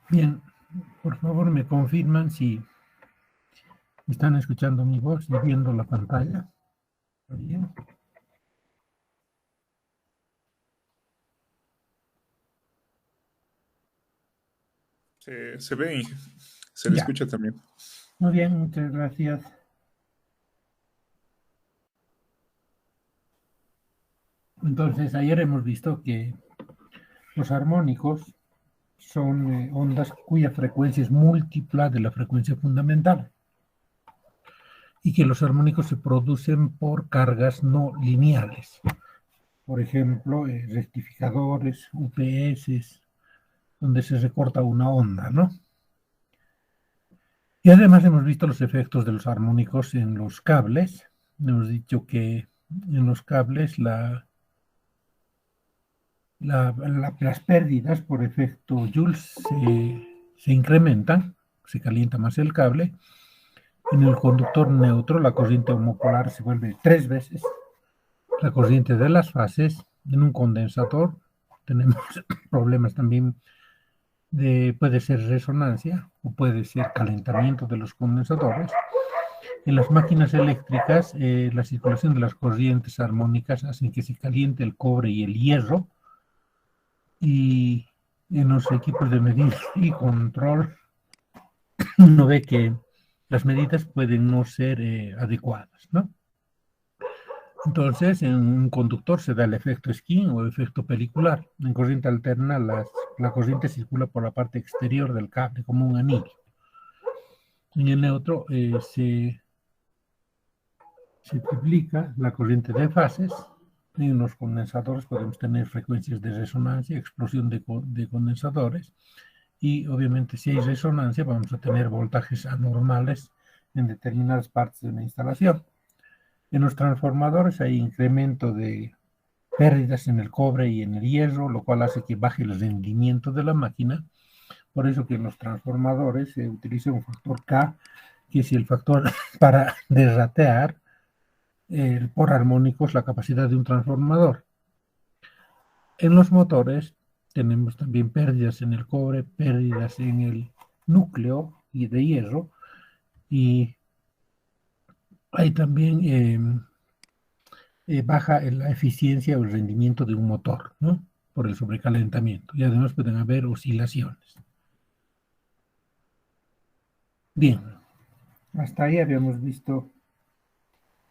Bien, por favor me confirman si están escuchando mi voz y viendo la pantalla. Bien. Se ve y se le Ya, escucha también. muy bien, muchas gracias. Entonces, ayer hemos visto que los armónicos son ondas cuya frecuencia es múltipla de la frecuencia fundamental y que los armónicos se producen por cargas no lineales. Por ejemplo, rectificadores, UPS, donde se recorta una onda, ¿no? Y además hemos visto los efectos de los armónicos en los cables. Hemos dicho que en los cables las pérdidas por efecto Joule se incrementan, se calienta más el cable. En el conductor neutro la corriente homopolar se vuelve 3 veces la corriente de las fases. En un condensador tenemos problemas también puede ser resonancia o puede ser calentamiento de los condensadores. En las máquinas eléctricas, la circulación de las corrientes armónicas hacen que se caliente el cobre y el hierro. Y en los equipos de medida y control, uno ve que las medidas pueden no ser adecuadas, ¿no? Entonces, en un conductor se da el efecto skin o efecto pelicular. En corriente alterna, la corriente circula por la parte exterior del cable como un anillo. En el neutro se triplica la corriente de fases. En los condensadores podemos tener frecuencias de resonancia, explosión de condensadores, y obviamente si hay resonancia vamos a tener voltajes anormales en determinadas partes de la instalación. En los transformadores hay incremento de pérdidas en el cobre y en el hierro, lo cual hace que baje el rendimiento de la máquina. Por eso que en los transformadores se utiliza un factor K, que es el factor para derratear por armónicos la capacidad de un transformador. En los motores tenemos también pérdidas en el cobre, pérdidas en el núcleo y de hierro, y hay también baja la eficiencia o el rendimiento de un motor, ¿no? Por el sobrecalentamiento, y además pueden haber oscilaciones. Bien, hasta ahí habíamos visto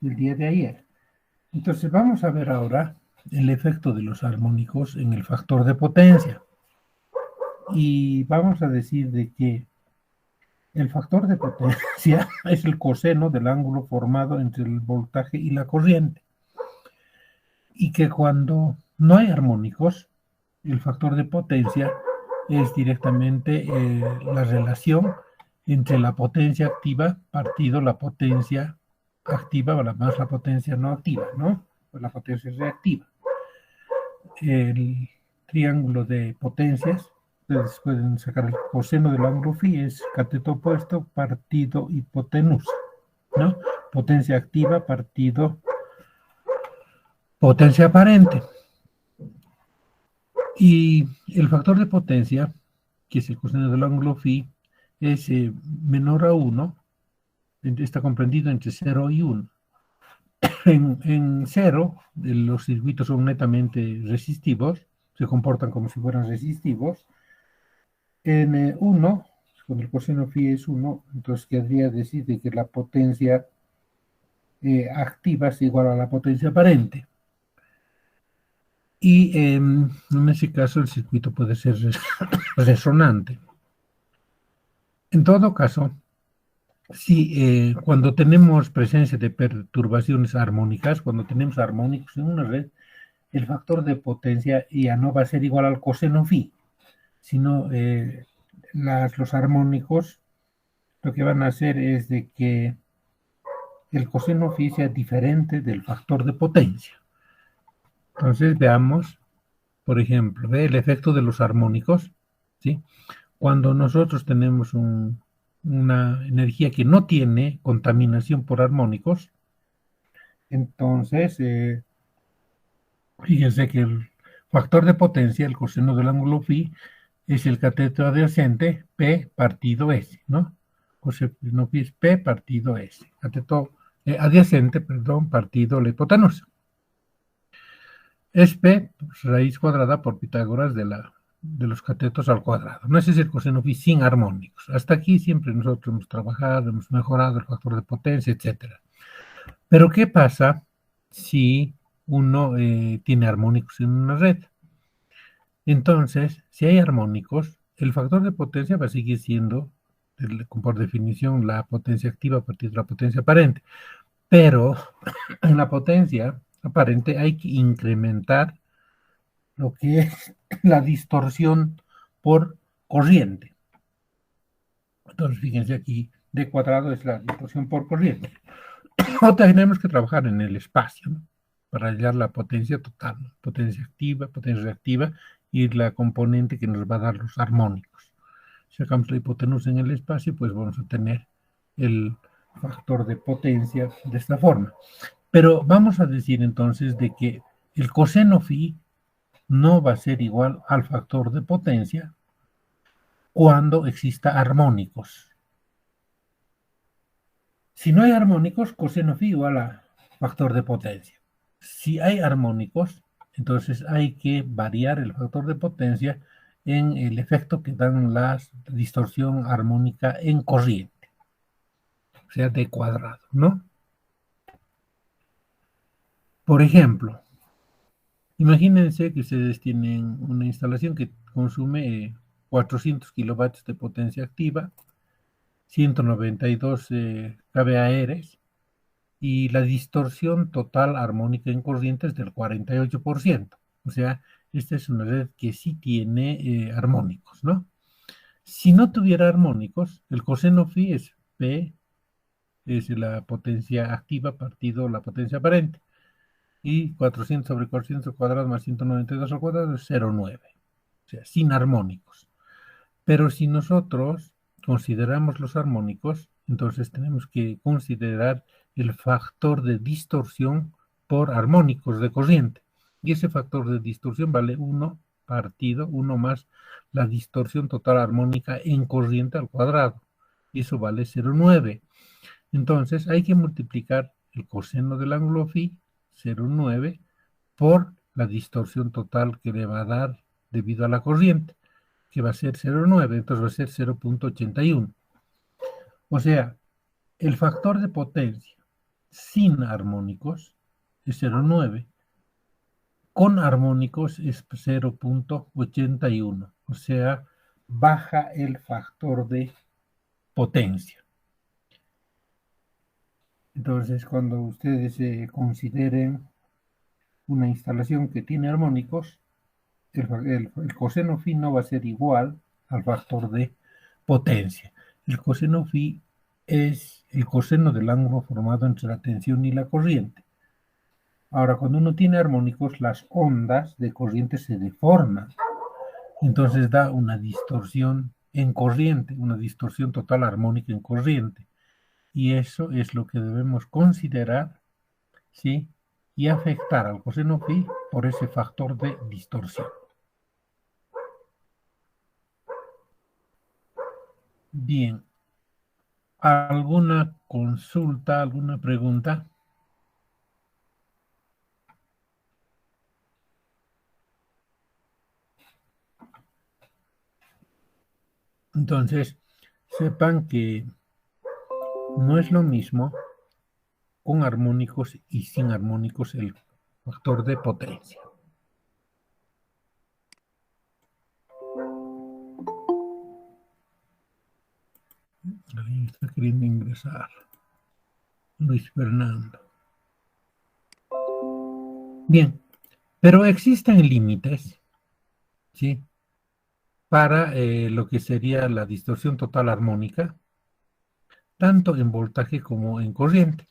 el día de ayer. Entonces vamos a ver ahora el efecto de los armónicos en el factor de potencia. Y vamos a decir de que el factor de potencia es el coseno del ángulo formado entre el voltaje y la corriente. Y que cuando no hay armónicos, el factor de potencia es directamente la relación entre la potencia activa partido la potencia activa más la potencia no activa, ¿no? Pues la potencia reactiva. El triángulo de potencias, ustedes pueden sacar el coseno del ángulo phi, es cateto opuesto partido hipotenusa, ¿no? Potencia activa partido potencia aparente. Y el factor de potencia, que es el coseno del ángulo phi, es menor a 1, está comprendido entre 0 y 1. En 0, los circuitos son netamente resistivos, se comportan como si fueran resistivos. En 1, cuando el coseno phi es 1, entonces querría decir que la potencia activa es igual a la potencia aparente. Y en ese caso el circuito puede ser resonante. En todo caso, si cuando tenemos presencia de perturbaciones armónicas, cuando tenemos armónicos en una red, el factor de potencia ya no va a ser igual al coseno phi, sino los armónicos lo que van a hacer es de que el coseno phi sea diferente del factor de potencia. Entonces veamos, por ejemplo, el efecto de los armónicos, ¿sí? Cuando nosotros tenemos una energía que no tiene contaminación por armónicos, entonces fíjense que el factor de potencia, el coseno del ángulo phi, es el cateto adyacente P partido S, ¿no? Coseno phi es P partido S. Cateto adyacente, perdón, partido la hipotenusa. Es P pues, raíz cuadrada por Pitágoras de los catetos al cuadrado. No es decir, coseno phi sin armónicos. Hasta aquí siempre nosotros hemos trabajado, hemos mejorado el factor de potencia, etc. Pero ¿qué pasa si uno tiene armónicos en una red? Entonces, si hay armónicos, el factor de potencia va a seguir siendo, por definición, la potencia activa a partir de la potencia aparente. Pero en la potencia aparente hay que incrementar lo que es la distorsión por corriente. Entonces, fíjense aquí, D cuadrado es la distorsión por corriente. O tenemos que trabajar en el espacio, ¿no? Para hallar la potencia total, ¿no? Potencia activa, potencia reactiva y la componente que nos va a dar los armónicos. Si sacamos la hipotenusa en el espacio, pues vamos a tener el factor de potencia de esta forma. Pero vamos a decir entonces de que el coseno phi no va a ser igual al factor de potencia cuando exista armónicos. Si no hay armónicos, coseno phi igual a factor de potencia. Si hay armónicos, entonces hay que variar el factor de potencia en el efecto que dan la distorsión armónica en corriente, o sea, D cuadrado, ¿no? Por ejemplo, imagínense que ustedes tienen una instalación que consume 400 kilovatios de potencia activa, 192 kVA y la distorsión total armónica en corriente es del 48%. O sea, esta es una red que sí tiene armónicos, ¿no? Si no tuviera armónicos, el coseno phi es P, es la potencia activa partido la potencia aparente. Y 400 sobre 400 al cuadrado más 192 al cuadrado es 0,9. O sea, sin armónicos. Pero si nosotros consideramos los armónicos, entonces tenemos que considerar el factor de distorsión por armónicos de corriente. Y ese factor de distorsión vale 1 partido, 1 más la distorsión total armónica en corriente al cuadrado. Y eso vale 0,9. Entonces hay que multiplicar el coseno del ángulo phi, 0,9, por la distorsión total que le va a dar debido a la corriente, que va a ser 0,9, entonces va a ser 0,81. O sea, el factor de potencia sin armónicos es 0,9, con armónicos es 0,81, o sea, baja el factor de potencia. Entonces, cuando ustedes consideren una instalación que tiene armónicos, el coseno phi no va a ser igual al factor de potencia. El coseno phi es el coseno del ángulo formado entre la tensión y la corriente. Ahora, cuando uno tiene armónicos, las ondas de corriente se deforman. Entonces da una distorsión en corriente, una distorsión total armónica en corriente. Y eso es lo que debemos considerar, ¿sí? Y afectar al coseno phi por ese factor de distorsión. Bien, ¿alguna consulta, alguna pregunta? Entonces, sepan que no es lo mismo con armónicos y sin armónicos el factor de potencia. Alguien está queriendo ingresar. Luis Fernando. Bien, pero existen límites, ¿sí? Para lo que sería la distorsión total armónica, tanto en voltaje como en corriente.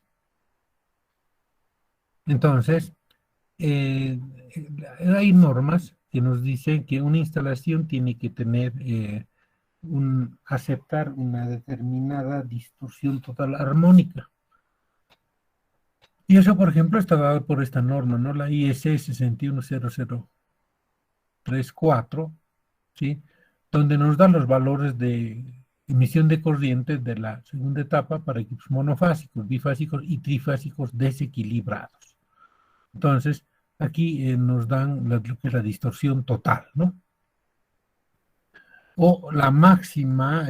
Entonces, hay normas que nos dicen que una instalación tiene que tener aceptar una determinada distorsión total armónica. Y eso, por ejemplo, está dado por esta norma, ¿no? La IS 61034, ¿sí? donde nos da los valores de emisión de corriente de la segunda etapa para equipos monofásicos, bifásicos y trifásicos desequilibrados. Entonces, aquí nos dan lo que es la distorsión total, ¿no? O la máxima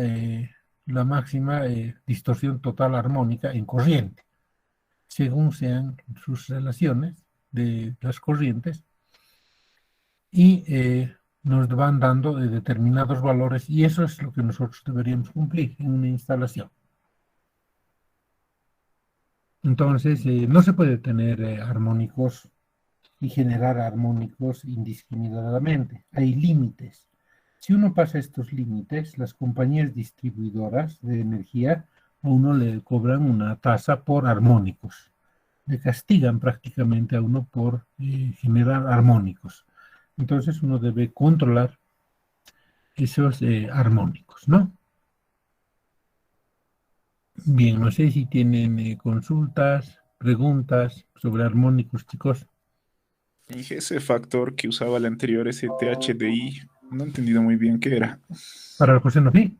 distorsión total armónica en corriente, según sean sus relaciones de las corrientes, y nos van dando determinados valores, y eso es lo que nosotros deberíamos cumplir en una instalación. Entonces, no se puede tener armónicos y generar armónicos indiscriminadamente. Hay límites. Si uno pasa estos límites, las compañías distribuidoras de energía a uno le cobran una tasa por armónicos. Le castigan prácticamente a uno por generar armónicos. Entonces uno debe controlar esos armónicos, ¿no? Bien, no sé si tienen consultas, preguntas sobre armónicos, chicos. Inge, ese factor que usaba el anterior, ese THDI, no he entendido muy bien qué era. Para el coseno phi.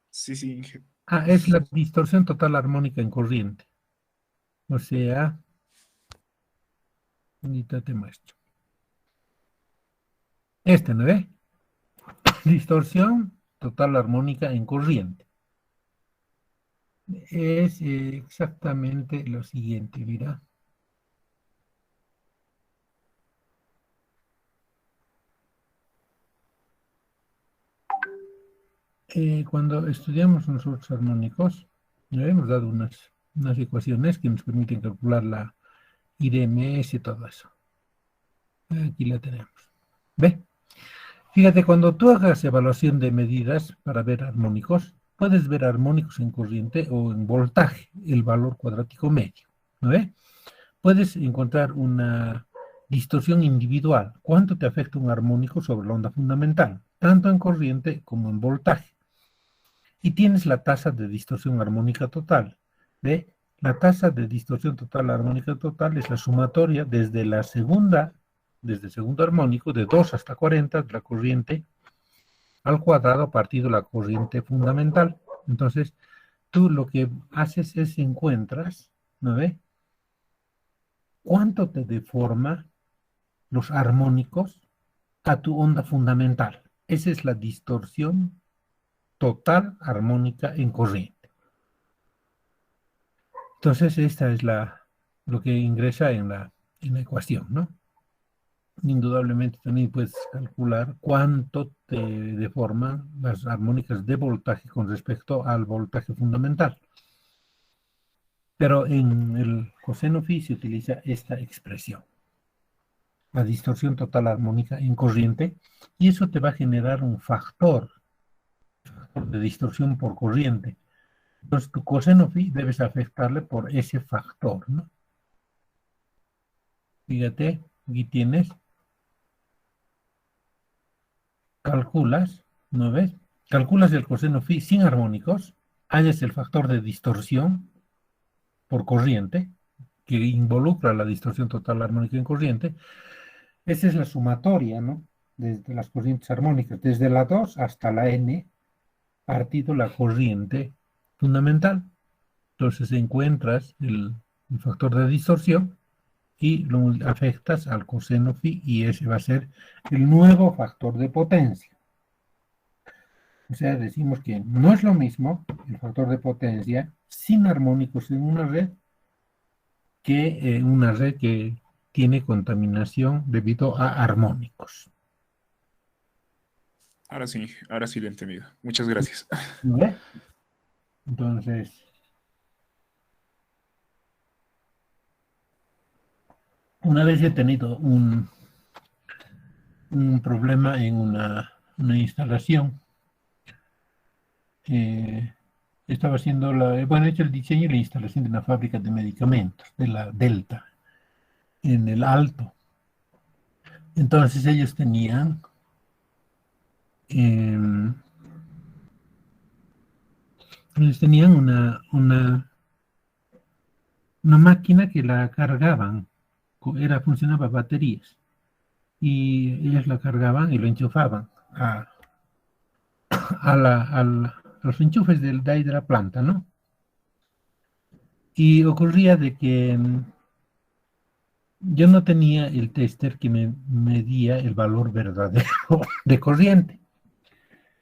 Sí, sí, Inge. Es la distorsión total armónica en corriente. O sea, ahorita te muestro. ¿No ve? Distorsión total armónica en corriente. Es exactamente lo siguiente, mira. Cuando estudiamos nosotros armónicos, le hemos dado unas ecuaciones que nos permiten calcular la IDMS y todo eso. Aquí la tenemos. ¿Ve? Fíjate, cuando tú hagas evaluación de medidas para ver armónicos, puedes ver armónicos en corriente o en voltaje, el valor cuadrático medio. ¿No ve? Puedes encontrar una distorsión individual. ¿Cuánto te afecta un armónico sobre la onda fundamental? Tanto en corriente como en voltaje. Y tienes la tasa de distorsión armónica total. ¿Ve? La tasa de distorsión total armónica total es la sumatoria desde el segundo armónico, de 2 hasta 40, de la corriente al cuadrado partido de la corriente fundamental. Entonces, tú lo que haces es encuentras, ¿no ve? ¿Cuánto te deforma los armónicos a tu onda fundamental? Esa es la distorsión total armónica en corriente. Entonces, esta es lo que ingresa en la ecuación, ¿no? Indudablemente también puedes calcular cuánto te deforman las armónicas de voltaje con respecto al voltaje fundamental. Pero en el coseno phi se utiliza esta expresión, la distorsión total armónica en corriente, y eso te va a generar un factor de distorsión por corriente. Entonces tu coseno phi debes afectarle por ese factor, ¿no? Fíjate, aquí tienes, calculas, ¿no ves? Calculas el coseno phi sin armónicos, hallas el factor de distorsión por corriente, que involucra la distorsión total armónica en corriente. Esa es la sumatoria, ¿no? Desde las corrientes armónicas, desde la 2 hasta la n, partido la corriente fundamental. Entonces encuentras el factor de distorsión y lo afectas al coseno phi, y ese va a ser el nuevo factor de potencia. O sea, decimos que no es lo mismo el factor de potencia sin armónicos en una red que una red que tiene contaminación debido a armónicos. Ahora sí lo he entendido. Muchas gracias. ¿Vale? Entonces, una vez he tenido un problema en una instalación, estaba haciendo he hecho el diseño y la instalación de una fábrica de medicamentos, de la Delta, en el Alto. Entonces ellos tenían una máquina que la cargaban, funcionaba a baterías, y ellos la cargaban y lo enchufaban a los enchufes de ahí de la planta, ¿no? Y ocurría de que yo no tenía el tester que me medía el valor verdadero de corriente.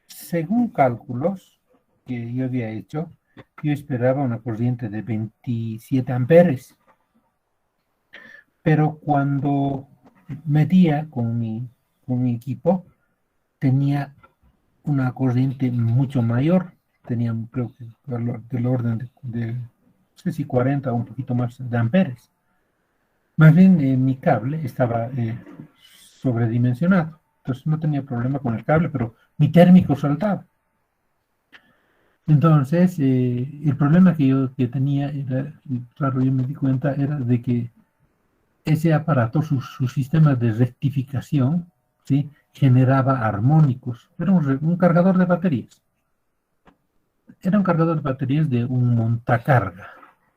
Según cálculos que yo había hecho, yo esperaba una corriente de 27 amperes, pero cuando medía con mi equipo, tenía una corriente mucho mayor, tenía creo que del orden no sé si 40 o un poquito más de amperes. Más bien mi cable estaba sobredimensionado, entonces no tenía problema con el cable, pero mi térmico saltaba. Entonces, el problema que tenía era, y claro, yo me di cuenta, era de que ese aparato, su sistema de rectificación, ¿sí? Generaba armónicos. Era un cargador de baterías. Era un cargador de baterías de un montacarga,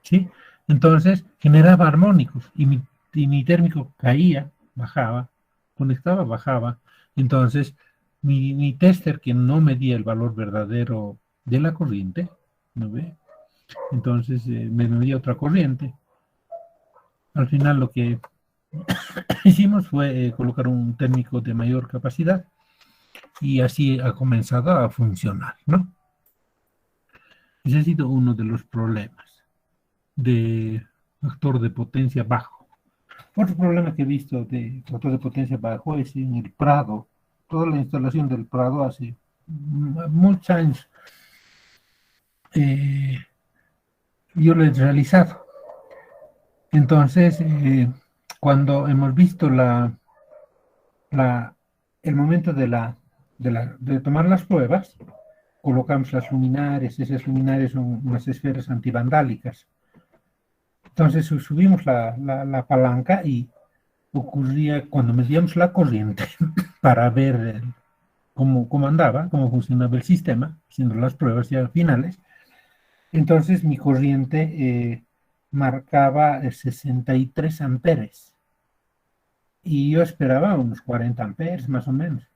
¿sí? Entonces, generaba armónicos y mi térmico caía, bajaba, conectaba, bajaba. Entonces, mi tester que no medía el valor verdadero de la corriente, ¿no ve? Entonces me medía otra corriente. Al final lo que hicimos fue colocar un térmico de mayor capacidad y así ha comenzado a funcionar, ¿no? Ese ha sido uno de los problemas de factor de potencia bajo. Otro problema que he visto de factor de potencia bajo es en el Prado. Toda la instalación del Prado hace muchos años eh, yo lo he realizado. Entonces, cuando hemos visto la, el momento de tomar las pruebas, colocamos las luminarias, esas luminarias son unas esferas antivandálicas. Entonces subimos la palanca y ocurría cuando medíamos la corriente para ver cómo andaba, cómo funcionaba el sistema, haciendo las pruebas ya finales. Entonces mi corriente marcaba 63 amperes y yo esperaba unos 40 amperes más o menos.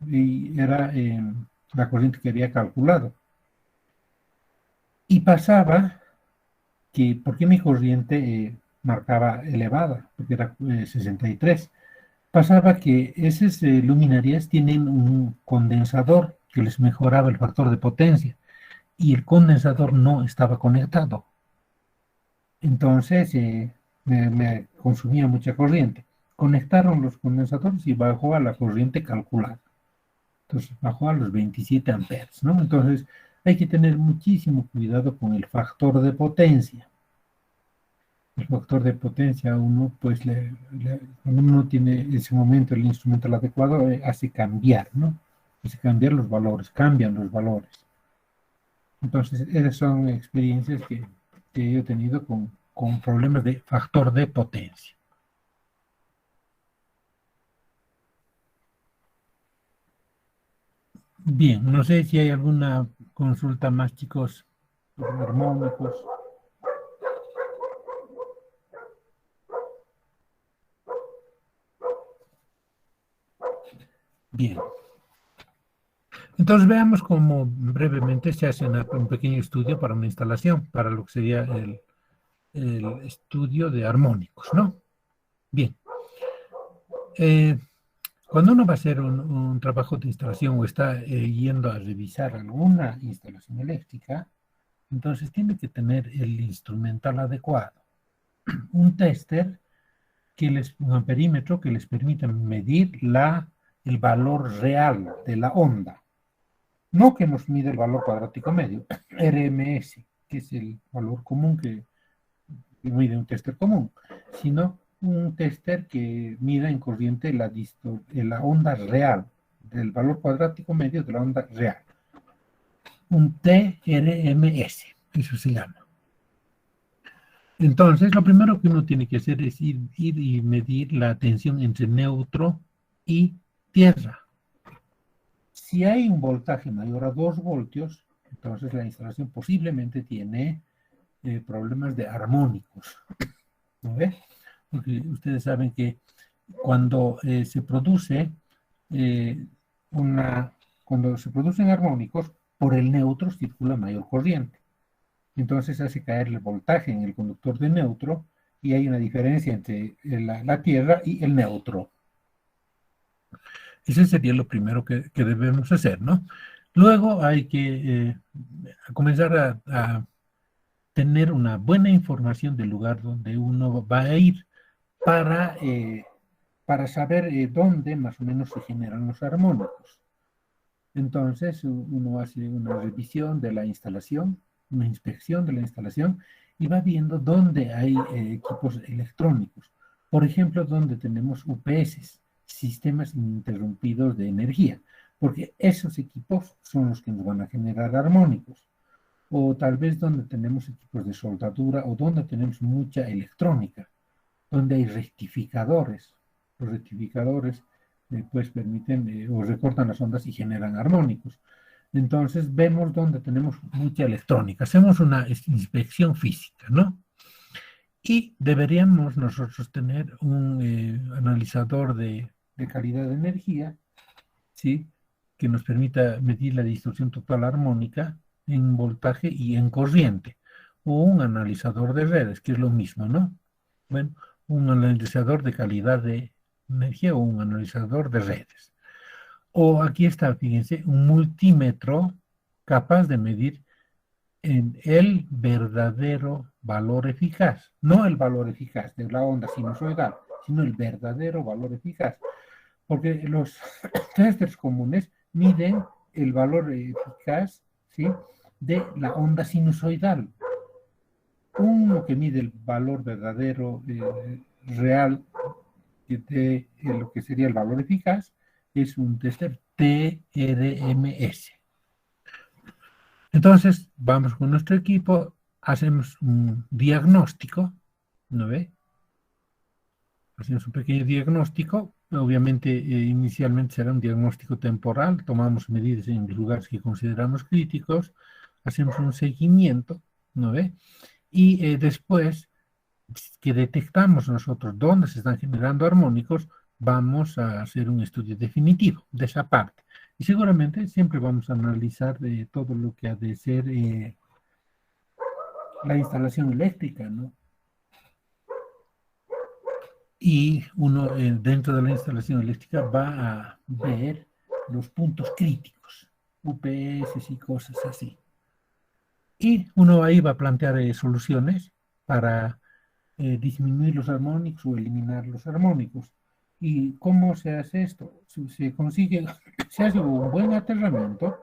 Y era la corriente que había calculado. Y pasaba que, ¿por qué mi corriente marcaba elevada? Porque era 63. Pasaba que esas luminarias tienen un condensador que les mejoraba el factor de potencia y el condensador no estaba conectado. Entonces me consumía mucha corriente. Conectaron los condensadores y bajó a la corriente calculada. Entonces bajó a los 27 amperes, ¿no? Entonces hay que tener muchísimo cuidado con el factor de potencia. El factor de potencia uno, pues, cuando uno tiene en ese momento el instrumento adecuado, hace cambiar, ¿no? Hace cambiar los valores, cambian los valores. Entonces, esas son experiencias que yo he tenido con problemas de factor de potencia. Bien, no sé si hay alguna consulta más, chicos, sobre armónicos. Bien. Entonces veamos cómo brevemente se hace un pequeño estudio para una instalación, para lo que sería el estudio de armónicos, ¿no? Bien. Cuando uno va a hacer un trabajo de instalación o está yendo a revisar alguna instalación eléctrica, entonces tiene que tener el instrumental adecuado. Un tester un amperímetro que les permita medir el valor real de la onda. No que nos mide el valor cuadrático medio, RMS, que es el valor común que mide un tester común, sino un tester que mida en corriente la onda real, del valor cuadrático medio de la onda real. Un TRMS, eso se llama. Entonces, lo primero que uno tiene que hacer es ir y medir la tensión entre neutro y tierra. Si hay un voltaje mayor a 2 voltios, entonces la instalación posiblemente tiene problemas de armónicos. ¿No ve? Porque ustedes saben que cuando se produce una cuando se producen armónicos, por el neutro circula mayor corriente. Entonces hace caer el voltaje en el conductor de neutro y hay una diferencia entre la Tierra y el neutro. Ese sería lo primero que debemos hacer, ¿no? Luego hay que comenzar a tener una buena información del lugar donde uno va a ir para saber dónde más o menos se generan los armónicos. Entonces uno hace una revisión de la instalación, una inspección de la instalación y va viendo dónde hay equipos electrónicos. Por ejemplo, donde tenemos UPS, sistemas ininterrumpidos de energía, porque esos equipos son los que nos van a generar armónicos. O tal vez donde tenemos equipos de soldadura o donde tenemos mucha electrónica, donde hay rectificadores. Los rectificadores pues permiten o recortan las ondas y generan armónicos. Entonces vemos donde tenemos mucha electrónica. Hacemos una inspección física, ¿no? Y deberíamos nosotros tener un analizador de calidad de energía, ¿sí? Que nos permita medir la distorsión total armónica en voltaje y en corriente. O un analizador de redes, que es lo mismo, ¿no? Bueno, un analizador de calidad de energía o un analizador de redes. O aquí está, fíjense, un multímetro capaz de medir el verdadero valor eficaz. No el valor eficaz de la onda sinusoidal, sino el verdadero valor eficaz. Porque los testers comunes miden el valor eficaz, ¿sí?, de la onda sinusoidal. Uno que mide el valor verdadero real de lo que sería el valor eficaz es un tester TRMS. Entonces, vamos con nuestro equipo, hacemos un diagnóstico, ¿no ve? Hacemos un pequeño diagnóstico, obviamente inicialmente será un diagnóstico temporal, tomamos medidas en lugares que consideramos críticos, hacemos un seguimiento, ¿no ve? Y después que detectamos nosotros dónde se están generando armónicos, vamos a hacer un estudio definitivo de esa parte. Y seguramente siempre vamos a analizar todo lo que ha de ser la instalación eléctrica, ¿no? Y uno dentro de la instalación eléctrica va a ver los puntos críticos, UPS y cosas así. Y uno ahí va a plantear soluciones para disminuir los armónicos o eliminar los armónicos. ¿Y cómo se hace esto? Se consigue, se hace un buen aterramiento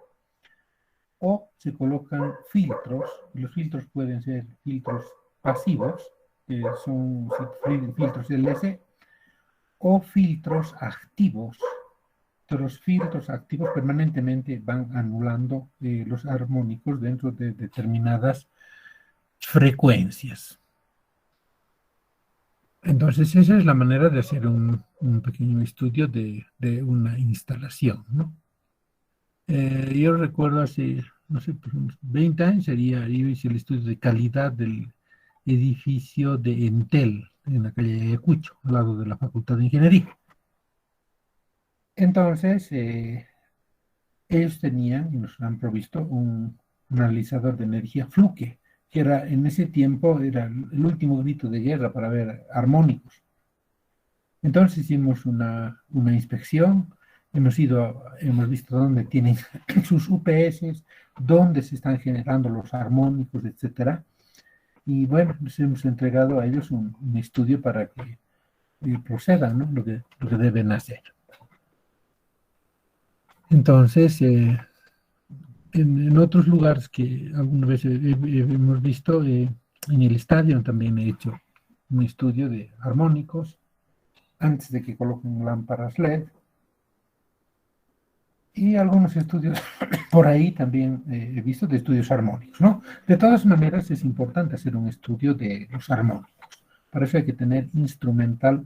o se colocan filtros. Los filtros pueden ser filtros pasivos, que son filtros LC, o filtros activos. Los filtros activos permanentemente van anulando los armónicos dentro de determinadas frecuencias. Entonces, esa es la manera de hacer un pequeño estudio de una instalación, ¿no? Yo recuerdo hace, no sé, pues unos 20 años, yo hice el estudio de calidad del edificio de Entel, en la calle de Ayacucho, al lado de la Facultad de Ingeniería. Entonces, ellos tenían y nos han provisto un analizador de energía Fluke, que era en ese tiempo era el último grito de guerra para ver armónicos. Entonces hicimos una inspección, hemos visto dónde tienen sus UPS, dónde se están generando los armónicos, etcétera. Y bueno, les hemos entregado a ellos un estudio para que procedan, ¿no? Lo que deben hacer. Entonces, en otros lugares que alguna vez hemos visto, en el estadio también he hecho un estudio de armónicos antes de que coloquen lámparas LED. Y algunos estudios por ahí también he visto de estudios armónicos, ¿no? De todas maneras, es importante hacer un estudio de los armónicos. Para eso hay que tener instrumental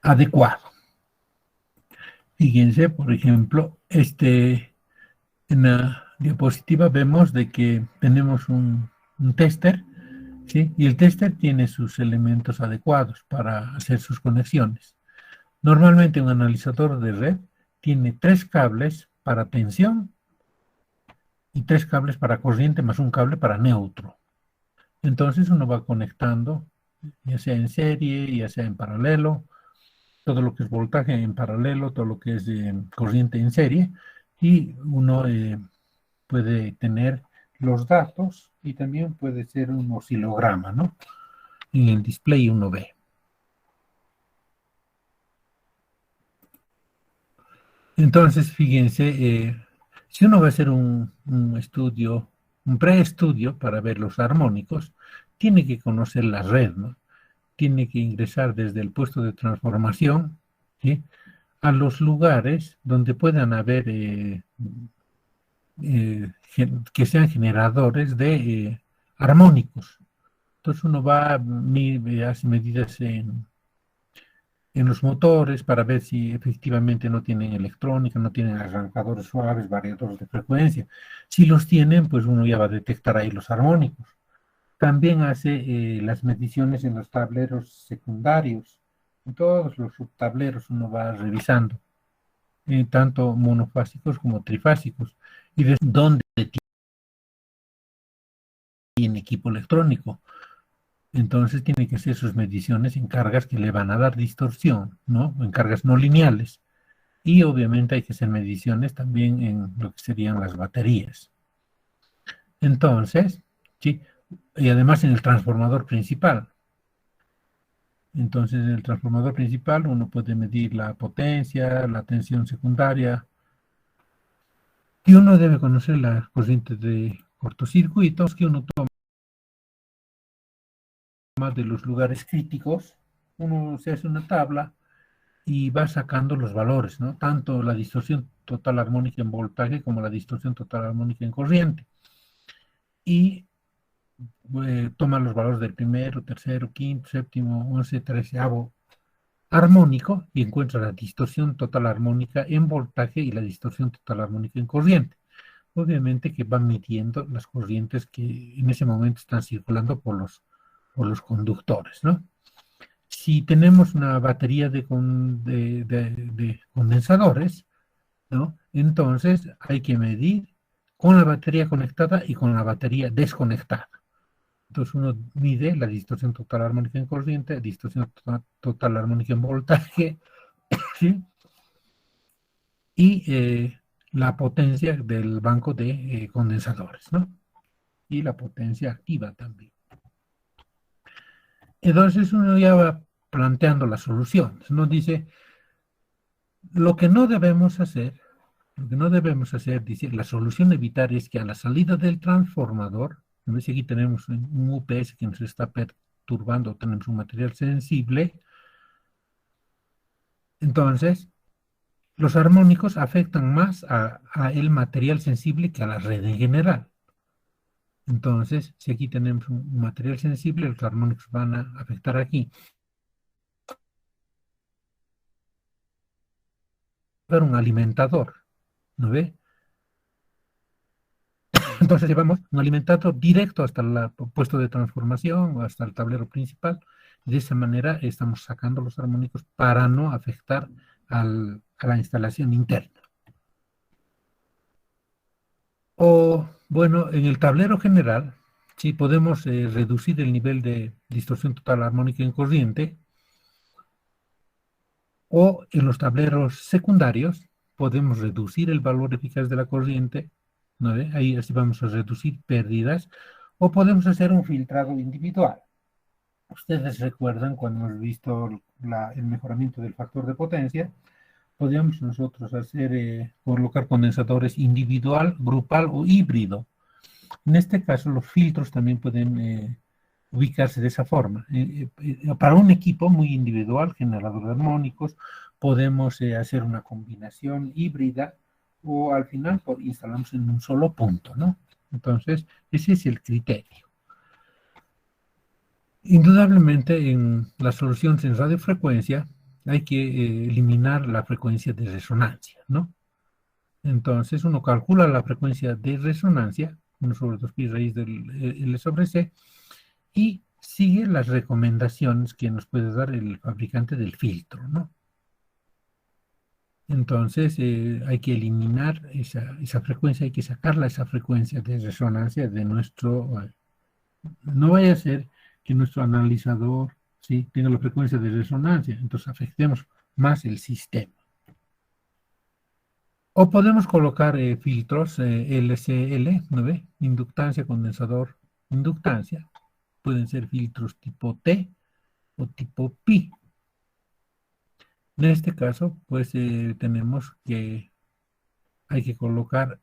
adecuado. Fíjense, por ejemplo, en la diapositiva vemos de que tenemos un tester, ¿sí? Y el tester tiene sus elementos adecuados para hacer sus conexiones. Normalmente un analizador de red tiene 3 cables para tensión y 3 cables para corriente más un cable para neutro. Entonces uno va conectando, ya sea en serie, ya sea en paralelo, todo lo que es voltaje en paralelo, todo lo que es corriente en serie, y uno puede tener los datos y también puede ser un oscilograma, ¿no? En el display uno ve. Entonces, fíjense, si uno va a hacer un estudio, un preestudio para ver los armónicos, tiene que conocer la red, ¿no? Tiene que ingresar desde el puesto de transformación, ¿sí?, a los lugares donde puedan haber que sean generadores de armónicos. Entonces uno va, hace medidas en los motores para ver si efectivamente no tienen electrónica, no tienen arrancadores suaves, variadores de frecuencia. Si los tienen, pues uno ya va a detectar ahí los armónicos. También hace las mediciones en los tableros secundarios. En todos los subtableros uno va revisando, tanto monofásicos como trifásicos, y de dónde tiene equipo electrónico. Entonces tiene que hacer sus mediciones en cargas que le van a dar distorsión, ¿no? En cargas no lineales. Y obviamente hay que hacer mediciones también en lo que serían las baterías. Entonces, ¿sí? Y además en el transformador principal. Entonces en el transformador principal uno puede medir la potencia, la tensión secundaria, y uno debe conocer las corrientes de cortocircuitos que uno toma de los lugares críticos. Uno se hace una tabla y va sacando los valores, ¿no? Tanto la distorsión total armónica en voltaje como la distorsión total armónica en corriente. Y toma los valores del primero, tercero, quinto, séptimo, 11, 13avo armónico y encuentra la distorsión total armónica en voltaje y la distorsión total armónica en corriente. Obviamente que van midiendo las corrientes que en ese momento están circulando por los conductores, ¿no? Si tenemos una batería de condensadores, ¿no? Entonces hay que medir con la batería conectada y con la batería desconectada. Entonces uno mide la distorsión total armónica en corriente, distorsión total armónica en voltaje, ¿sí? Y la potencia del banco de condensadores, ¿no? Y la potencia activa también. Entonces uno ya va planteando las soluciones. Nos dice, lo que no debemos hacer, dice, la solución a evitar es que a la salida del transformador, a ver si aquí tenemos un UPS que nos está perturbando, tenemos un material sensible, entonces los armónicos afectan más a el material sensible que a la red en general. Entonces, si aquí tenemos un material sensible, los armónicos van a afectar aquí. Pero un alimentador, ¿no ve? Entonces llevamos un alimentador directo hasta el puesto de transformación o hasta el tablero principal. De esa manera estamos sacando los armónicos para no afectar a la instalación interna. O, bueno, en el tablero general, sí podemos reducir el nivel de distorsión total armónica en corriente, o en los tableros secundarios podemos reducir el valor eficaz de la corriente, ¿no ve? Ahí así vamos a reducir pérdidas, o podemos hacer un filtrado individual. Ustedes recuerdan cuando hemos visto el mejoramiento del factor de potencia, podríamos nosotros hacer, colocar condensadores individual, grupal o híbrido. En este caso, los filtros también pueden ubicarse de esa forma. Para un equipo muy individual, generador de armónicos, podemos hacer una combinación híbrida o al final instalamos en un solo punto, ¿no? Entonces, ese es el criterio. Indudablemente, en las soluciones en radiofrecuencia hay que eliminar la frecuencia de resonancia, ¿no? Entonces, uno calcula la frecuencia de resonancia, 1 sobre 2 pi raíz del L sobre C, y sigue las recomendaciones que nos puede dar el fabricante del filtro, ¿no? Entonces hay que eliminar esa frecuencia, hay que sacarla, esa frecuencia de resonancia de nuestro... no vaya a ser que nuestro analizador, ¿sí?, tenga la frecuencia de resonancia, entonces afectemos más el sistema. O podemos colocar filtros LCL, ¿no ve? Inductancia, condensador, inductancia. Pueden ser filtros tipo T o tipo pi. En este caso, pues tenemos que hay que colocar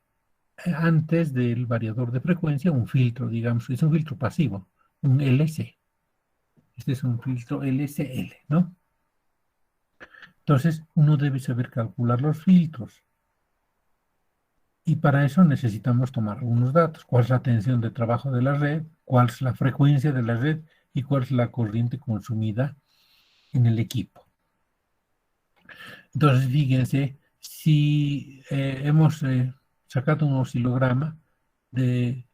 antes del variador de frecuencia un filtro, digamos, es un filtro pasivo, un LC. Este es un filtro LCL, ¿no? Entonces, uno debe saber calcular los filtros. Y para eso necesitamos tomar algunos datos. ¿Cuál es la tensión de trabajo de la red? ¿Cuál es la frecuencia de la red? ¿Y cuál es la corriente consumida en el equipo? Entonces, fíjense, si hemos sacado un oscilograma de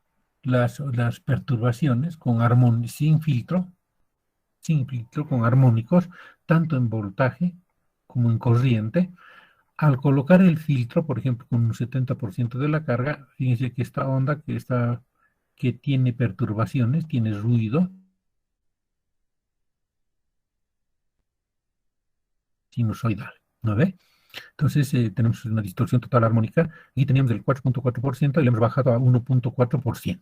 las perturbaciones sin filtro, con armónicos, tanto en voltaje como en corriente. Al colocar el filtro, por ejemplo, con un 70% de la carga, fíjense que esta onda que tiene perturbaciones, tiene ruido sinusoidal, ¿no ve? Entonces tenemos una distorsión total armónica y teníamos el 4.4% y le hemos bajado a 1.4%.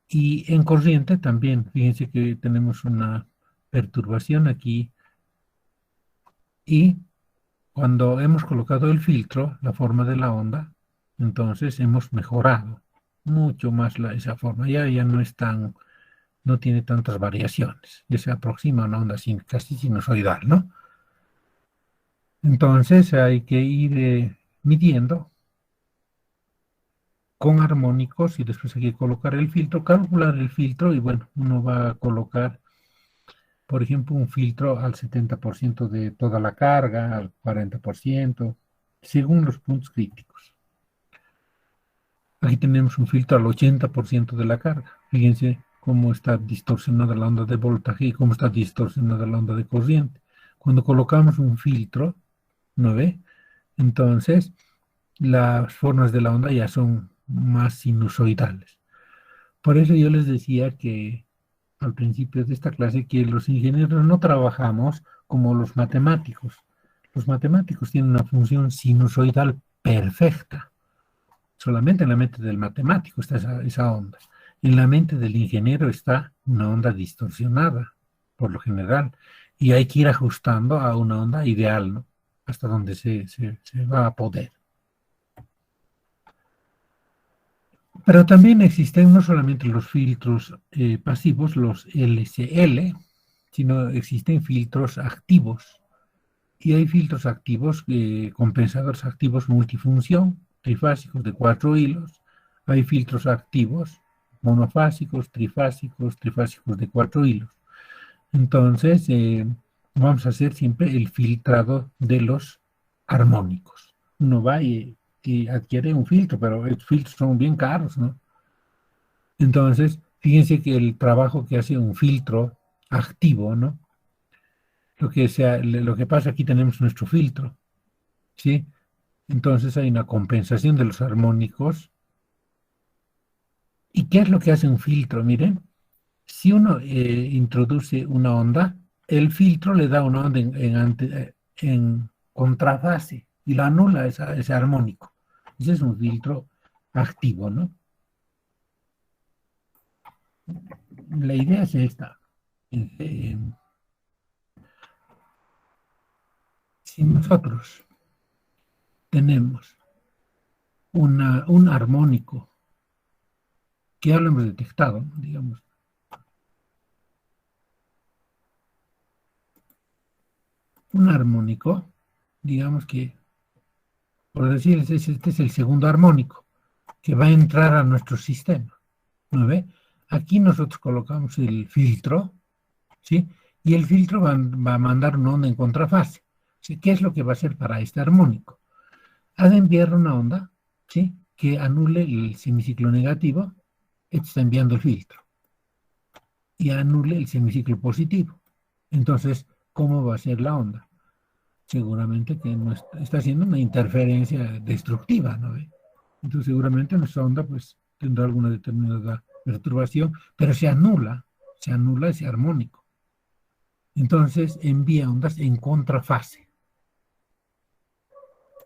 Y en corriente también, fíjense que tenemos una perturbación aquí y cuando hemos colocado el filtro, la forma de la onda, entonces hemos mejorado mucho más esa forma. Ya no es no tiene tantas variaciones. Ya se aproxima a una onda casi sinusoidal, ¿no? Entonces hay que ir midiendo con armónicos y después hay que colocar el filtro, calcular el filtro y bueno, uno va a colocar, por ejemplo, un filtro al 70% de toda la carga, al 40%, según los puntos críticos. Aquí tenemos un filtro al 80% de la carga. Fíjense cómo está distorsionada la onda de voltaje y cómo está distorsionada la onda de corriente. Cuando colocamos un filtro, ¿no ve? Entonces, las formas de la onda ya son más sinusoidales. Por eso yo les decía que al principio de esta clase que los ingenieros no trabajamos como los matemáticos. Los matemáticos tienen una función sinusoidal perfecta. Solamente en la mente del matemático está esa onda. En la mente del ingeniero está una onda distorsionada, por lo general. Y hay que ir ajustando a una onda ideal, ¿no? Hasta donde se va a poder. Pero también existen no solamente los filtros pasivos, los LCL, sino existen filtros activos. Y hay filtros activos, compensadores activos multifunción, trifásicos de 4 hilos. Hay filtros activos monofásicos, trifásicos de 4 hilos. Entonces, vamos a hacer siempre el filtrado de los armónicos. Uno va y adquiere un filtro, pero estos filtros son bien caros, ¿no? Entonces, fíjense que el trabajo que hace un filtro activo, ¿no? Lo que pasa, aquí tenemos nuestro filtro, ¿sí? Entonces hay una compensación de los armónicos. ¿Y qué es lo que hace un filtro? Miren, si uno introduce una onda, el filtro le da una onda en contrafase y la anula ese armónico. Ese es un filtro activo, ¿no? La idea es esta. Eh, si nosotros tenemos un armónico que ya lo hemos detectado, ¿no? Digamos, un armónico, digamos que, por decir, este es el segundo armónico que va a entrar a nuestro sistema, ¿no ve? Aquí nosotros colocamos el filtro, ¿sí? Y el filtro va a mandar una onda en contrafase. ¿Sí? ¿Qué es lo que va a hacer para este armónico? Ha de enviar una onda, ¿sí?, que anule el semiciclo negativo. Esto está enviando el filtro. Y anule el semiciclo positivo. Entonces, ¿cómo va a ser la onda? seguramente que no está haciendo una interferencia destructiva, ¿no ve? Entonces seguramente nuestra onda pues tendrá alguna determinada perturbación, pero se anula ese armónico. Entonces envía ondas en contrafase,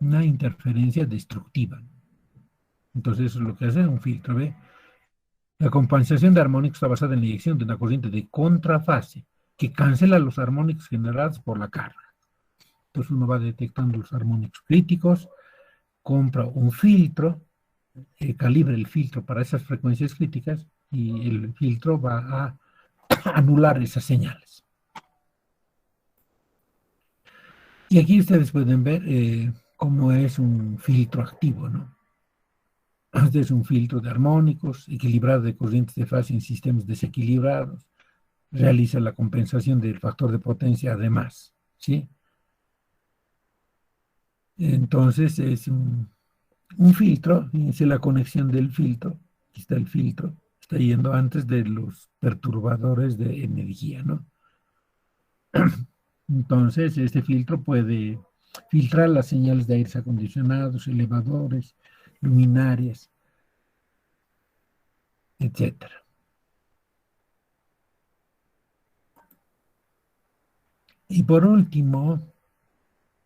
una interferencia destructiva. Entonces eso es lo que hace un filtro, ¿ve? La compensación de armónicos está basada en la inyección de una corriente de contrafase que cancela los armónicos generados por la carga. Entonces uno va detectando los armónicos críticos, compra un filtro, calibra el filtro para esas frecuencias críticas y el filtro va a anular esas señales. Y aquí ustedes pueden ver cómo es un filtro activo, ¿no? Este es un filtro de armónicos, equilibrado de corrientes de fase en sistemas desequilibrados, realiza la compensación del factor de potencia además, ¿sí? Entonces es un filtro, fíjense la conexión del filtro, aquí está el filtro, está yendo antes de los perturbadores de energía, ¿no? Entonces este filtro puede filtrar las señales de aires acondicionados, elevadores, luminarias, etcétera. Y por último,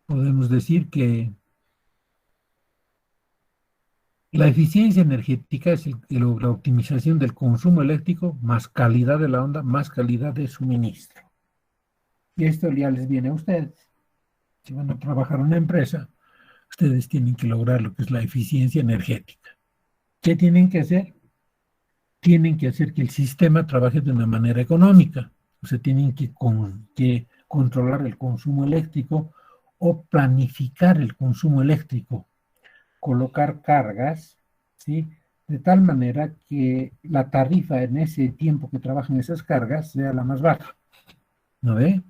podemos decir que la eficiencia energética es la optimización del consumo eléctrico más calidad de la onda, más calidad de suministro. Y esto ya les viene a ustedes. Si van a trabajar en una empresa, ustedes tienen que lograr lo que es la eficiencia energética. ¿Qué tienen que hacer? Tienen que hacer que el sistema trabaje de una manera económica. O sea, tienen que controlar el consumo eléctrico o planificar el consumo eléctrico, colocar cargas, ¿sí? De tal manera que la tarifa en ese tiempo que trabajan esas cargas sea la más baja. ¿No ve?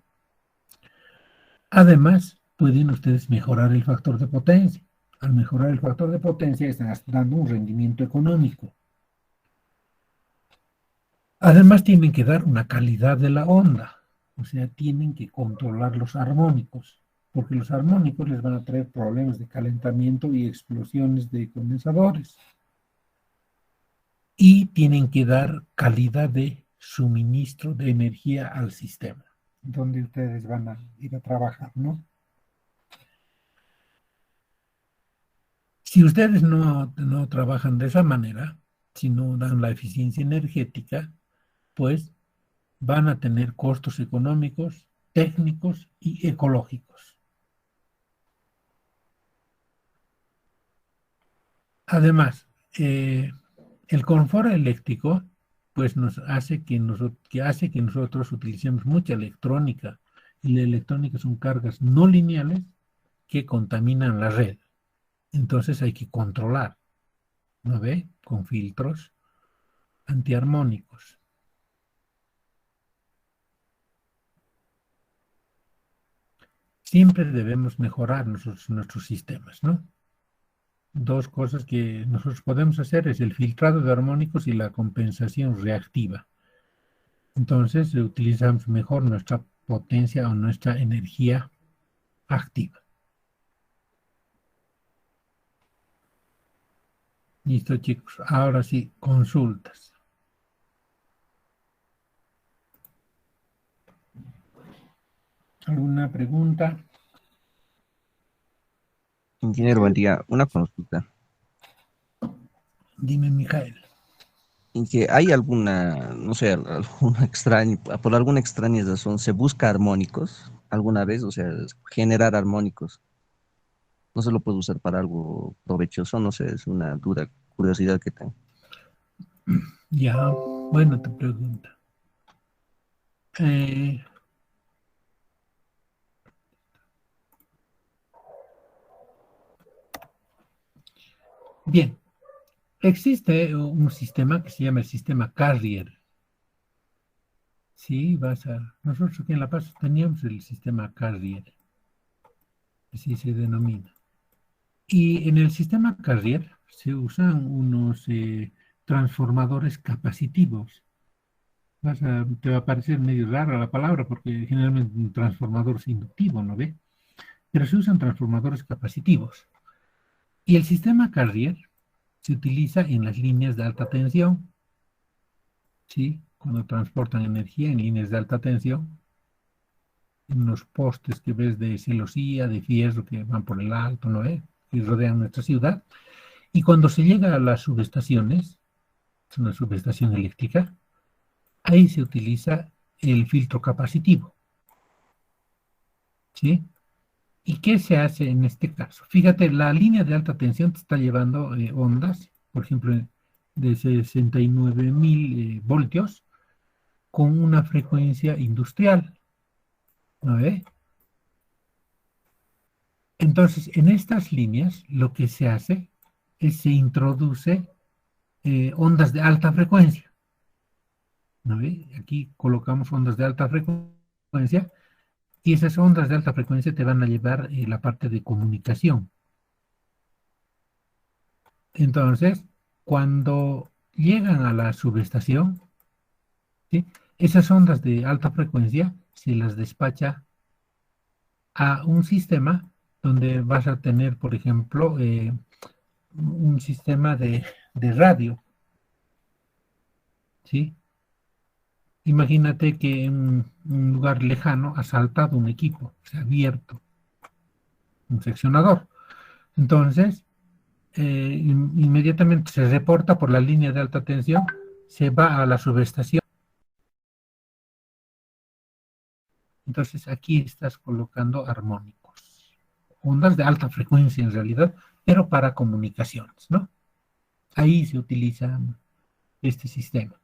Además, pueden ustedes mejorar el factor de potencia. Al mejorar el factor de potencia están dando un rendimiento económico. Además, tienen que dar una calidad de la onda. O sea, tienen que controlar los armónicos, porque los armónicos les van a traer problemas de calentamiento y explosiones de condensadores. Y tienen que dar calidad de suministro de energía al sistema, donde ustedes van a ir a trabajar, ¿no? Si ustedes no trabajan de esa manera, si no dan la eficiencia energética, pues van a tener costos económicos, técnicos y ecológicos. Además, el confort eléctrico pues nos hace que nosotros utilicemos mucha electrónica, y la electrónica son cargas no lineales que contaminan la red. Entonces hay que controlar, ¿no ve? Con filtros antiarmónicos. Siempre debemos mejorar nuestros sistemas, ¿no? Dos cosas que nosotros podemos hacer es el filtrado de armónicos y la compensación reactiva. Entonces utilizamos mejor nuestra potencia o nuestra energía activa. Listo, chicos. Ahora sí, consultas. ¿Alguna pregunta? Ingeniero, buen día. Una consulta. Dime, Mijael. ¿En que hay alguna, no sé, alguna extraña, por alguna extraña razón, se busca armónicos alguna vez? O sea, generar armónicos. No se lo puede usar para algo provechoso, no sé, es una duda, curiosidad que tengo. Ya, bueno, tu pregunta. Bien, existe un sistema que se llama el sistema Carrier. Sí, nosotros aquí en La Paz teníamos el sistema Carrier, así se denomina. Y en el sistema Carrier se usan unos transformadores capacitivos. Te va a parecer medio rara la palabra porque generalmente un transformador es inductivo, ¿no ve? pero se usan transformadores capacitivos. Y el sistema Carrier se utiliza en las líneas de alta tensión, ¿sí? Cuando transportan energía en líneas de alta tensión, en los postes que ves de celosía, de fierro que van por el alto, ¿no? Que rodean nuestra ciudad. Y cuando se llega a las subestaciones, es una subestación eléctrica, ahí se utiliza el filtro capacitivo, ¿sí? ¿Y qué se hace en este caso? Fíjate, la línea de alta tensión te está llevando ondas, por ejemplo, de 69.000 voltios con una frecuencia industrial, ¿no ve? Entonces, en estas líneas, lo que se hace es se introduce ondas de alta frecuencia, ¿no ve? Aquí colocamos ondas de alta frecuencia y esas ondas de alta frecuencia te van a llevar la parte de comunicación. Entonces, cuando llegan a la subestación, ¿sí? Esas ondas de alta frecuencia se las despacha a un sistema donde vas a tener, por ejemplo, un sistema de radio, ¿sí? Imagínate que en un lugar lejano ha saltado un equipo, se ha abierto un seccionador. Entonces, inmediatamente se reporta por la línea de alta tensión, se va a la subestación. Entonces aquí estás colocando armónicos, ondas de alta frecuencia en realidad, pero para comunicaciones, ¿no? Ahí se utiliza este sistema.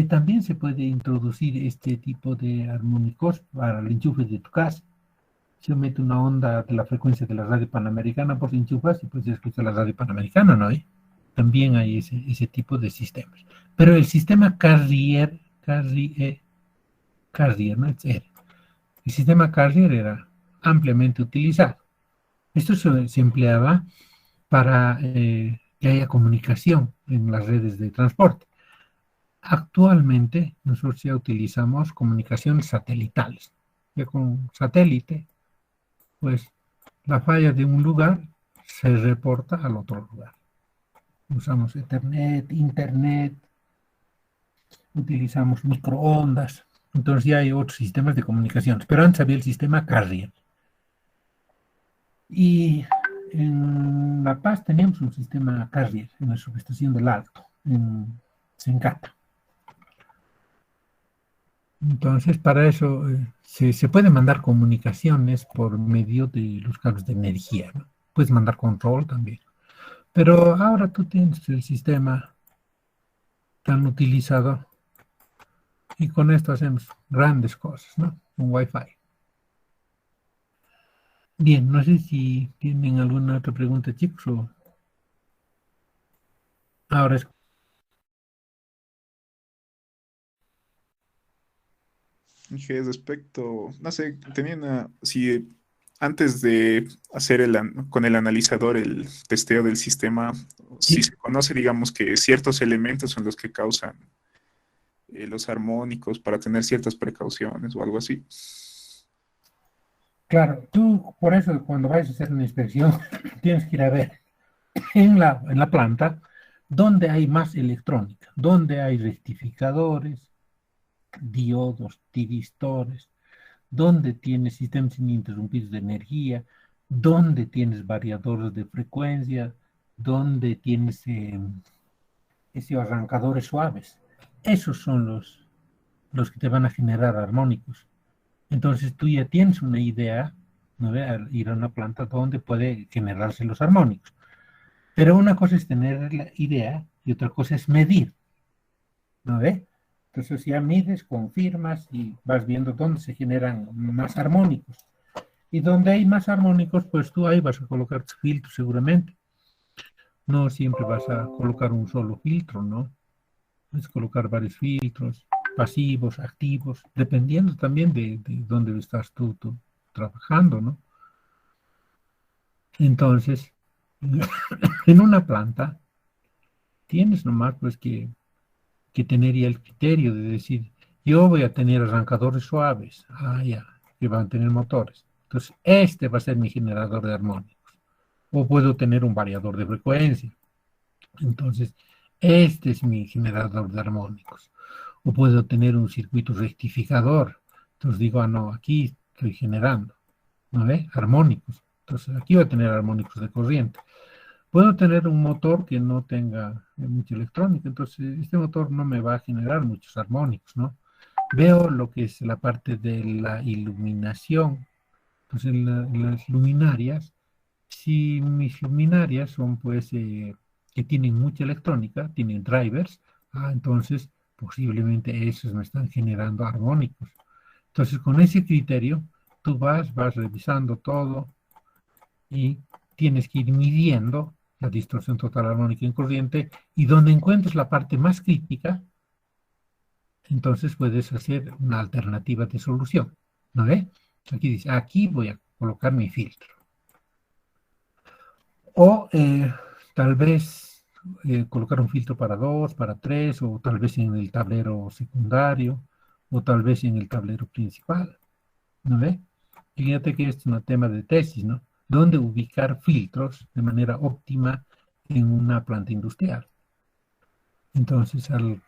También se puede introducir este tipo de armónicos para el enchufe de tu casa. Si yo meto una onda de la frecuencia de la radio panamericana, pues enchufas y puedes escuchar la radio panamericana, ¿no? También hay ese tipo de sistemas. Pero el sistema Carrier, ¿no? El sistema Carrier era ampliamente utilizado. Esto se empleaba para que haya comunicación en las redes de transporte. Actualmente nosotros ya utilizamos comunicaciones satelitales. Ya con satélite, pues la falla de un lugar se reporta al otro lugar. Usamos Ethernet, Internet, utilizamos microondas. Entonces ya hay otros sistemas de comunicaciones. Pero antes había el sistema Carrier. Y en La Paz teníamos un sistema Carrier en la subestación del Alto, en Sencata. Entonces, para eso se puede mandar comunicaciones por medio de los cables de energía, ¿no? Puedes mandar control también. Pero ahora tú tienes el sistema tan utilizado y con esto hacemos grandes cosas, ¿no? Un Wi-Fi. Bien, no sé si tienen alguna otra pregunta, chicos, o ahora es... Dije, respecto, no sé, tenía una, si antes de hacer con el analizador el testeo del sistema, si Sí, se conoce, digamos, que ciertos elementos son los que causan los armónicos para tener ciertas precauciones o algo así. claro, tú por eso cuando vayas a hacer una inspección tienes que ir a ver en la planta dónde hay más electrónica, dónde hay rectificadores, diodos, tiristores, dónde tienes sistemas ininterrumpidos de energía, dónde tienes variadores de frecuencia, dónde tienes esos arrancadores suaves. Esos son los que te van a generar armónicos. Entonces tú ya tienes una idea, ¿no? Al ir a una planta donde puede generarse los armónicos. Pero una cosa es tener la idea y otra cosa es medir, ¿no ve? Entonces ya mides, confirmas y vas viendo dónde se generan más armónicos. Y donde hay más armónicos, pues tú ahí vas a colocar tu filtro seguramente. No siempre vas a colocar un solo filtro, ¿no? Puedes colocar varios filtros, pasivos, activos, dependiendo también de dónde estás tú trabajando, ¿no? Entonces, en una planta tienes nomás pues que tener ya el criterio de decir, yo voy a tener arrancadores suaves, ya, que van a tener motores. Entonces, este va a ser mi generador de armónicos. O puedo tener un variador de frecuencia. Entonces, este es mi generador de armónicos. O puedo tener un circuito rectificador. Entonces digo, ah, no, aquí estoy generando, ¿no ve? Armónicos. Entonces, aquí voy a tener armónicos de corriente. Puedo tener un motor que no tenga mucha electrónica, entonces este motor no me va a generar muchos armónicos, ¿no? Veo lo que es la parte de la iluminación. Entonces, en las luminarias, si mis luminarias son, pues, que tienen mucha electrónica, tienen drivers, entonces posiblemente esos me están generando armónicos. Entonces, con ese criterio, tú vas revisando todo y tienes que ir midiendo la distorsión total armónica en corriente y donde encuentres la parte más crítica, entonces puedes hacer una alternativa de solución, ¿no ve? Aquí dice, aquí voy a colocar mi filtro. O tal vez colocar un filtro para 2, para 3, o tal vez en el tablero secundario, o tal vez en el tablero principal, ¿no ve? Fíjate que es un tema de tesis, ¿no? ¿Dónde ubicar filtros de manera óptima en una planta industrial? Entonces, al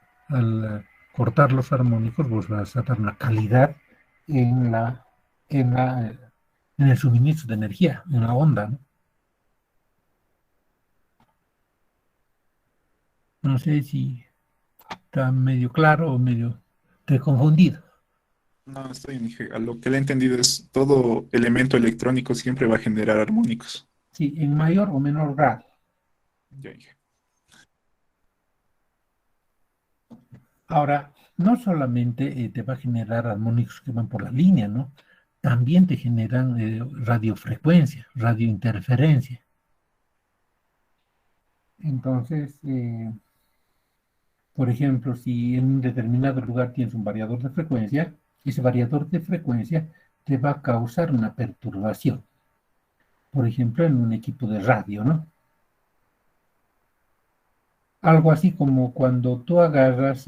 cortar los armónicos, vos vas a dar una calidad en en la, en el suministro de energía, en la onda, ¿no? No sé si está medio claro o medio te he confundido. No, estoy en a lo que le he entendido es todo elemento electrónico siempre va a generar armónicos. Sí, en mayor o menor grado. Ya, Inge. Ahora, no solamente te va a generar armónicos que van por la línea, ¿no? También te generan radiofrecuencia, radiointerferencia. Entonces, por ejemplo, si en un determinado lugar tienes un variador de frecuencia, ese variador de frecuencia te va a causar una perturbación. Por ejemplo, en un equipo de radio, ¿no? Algo así como cuando tú agarras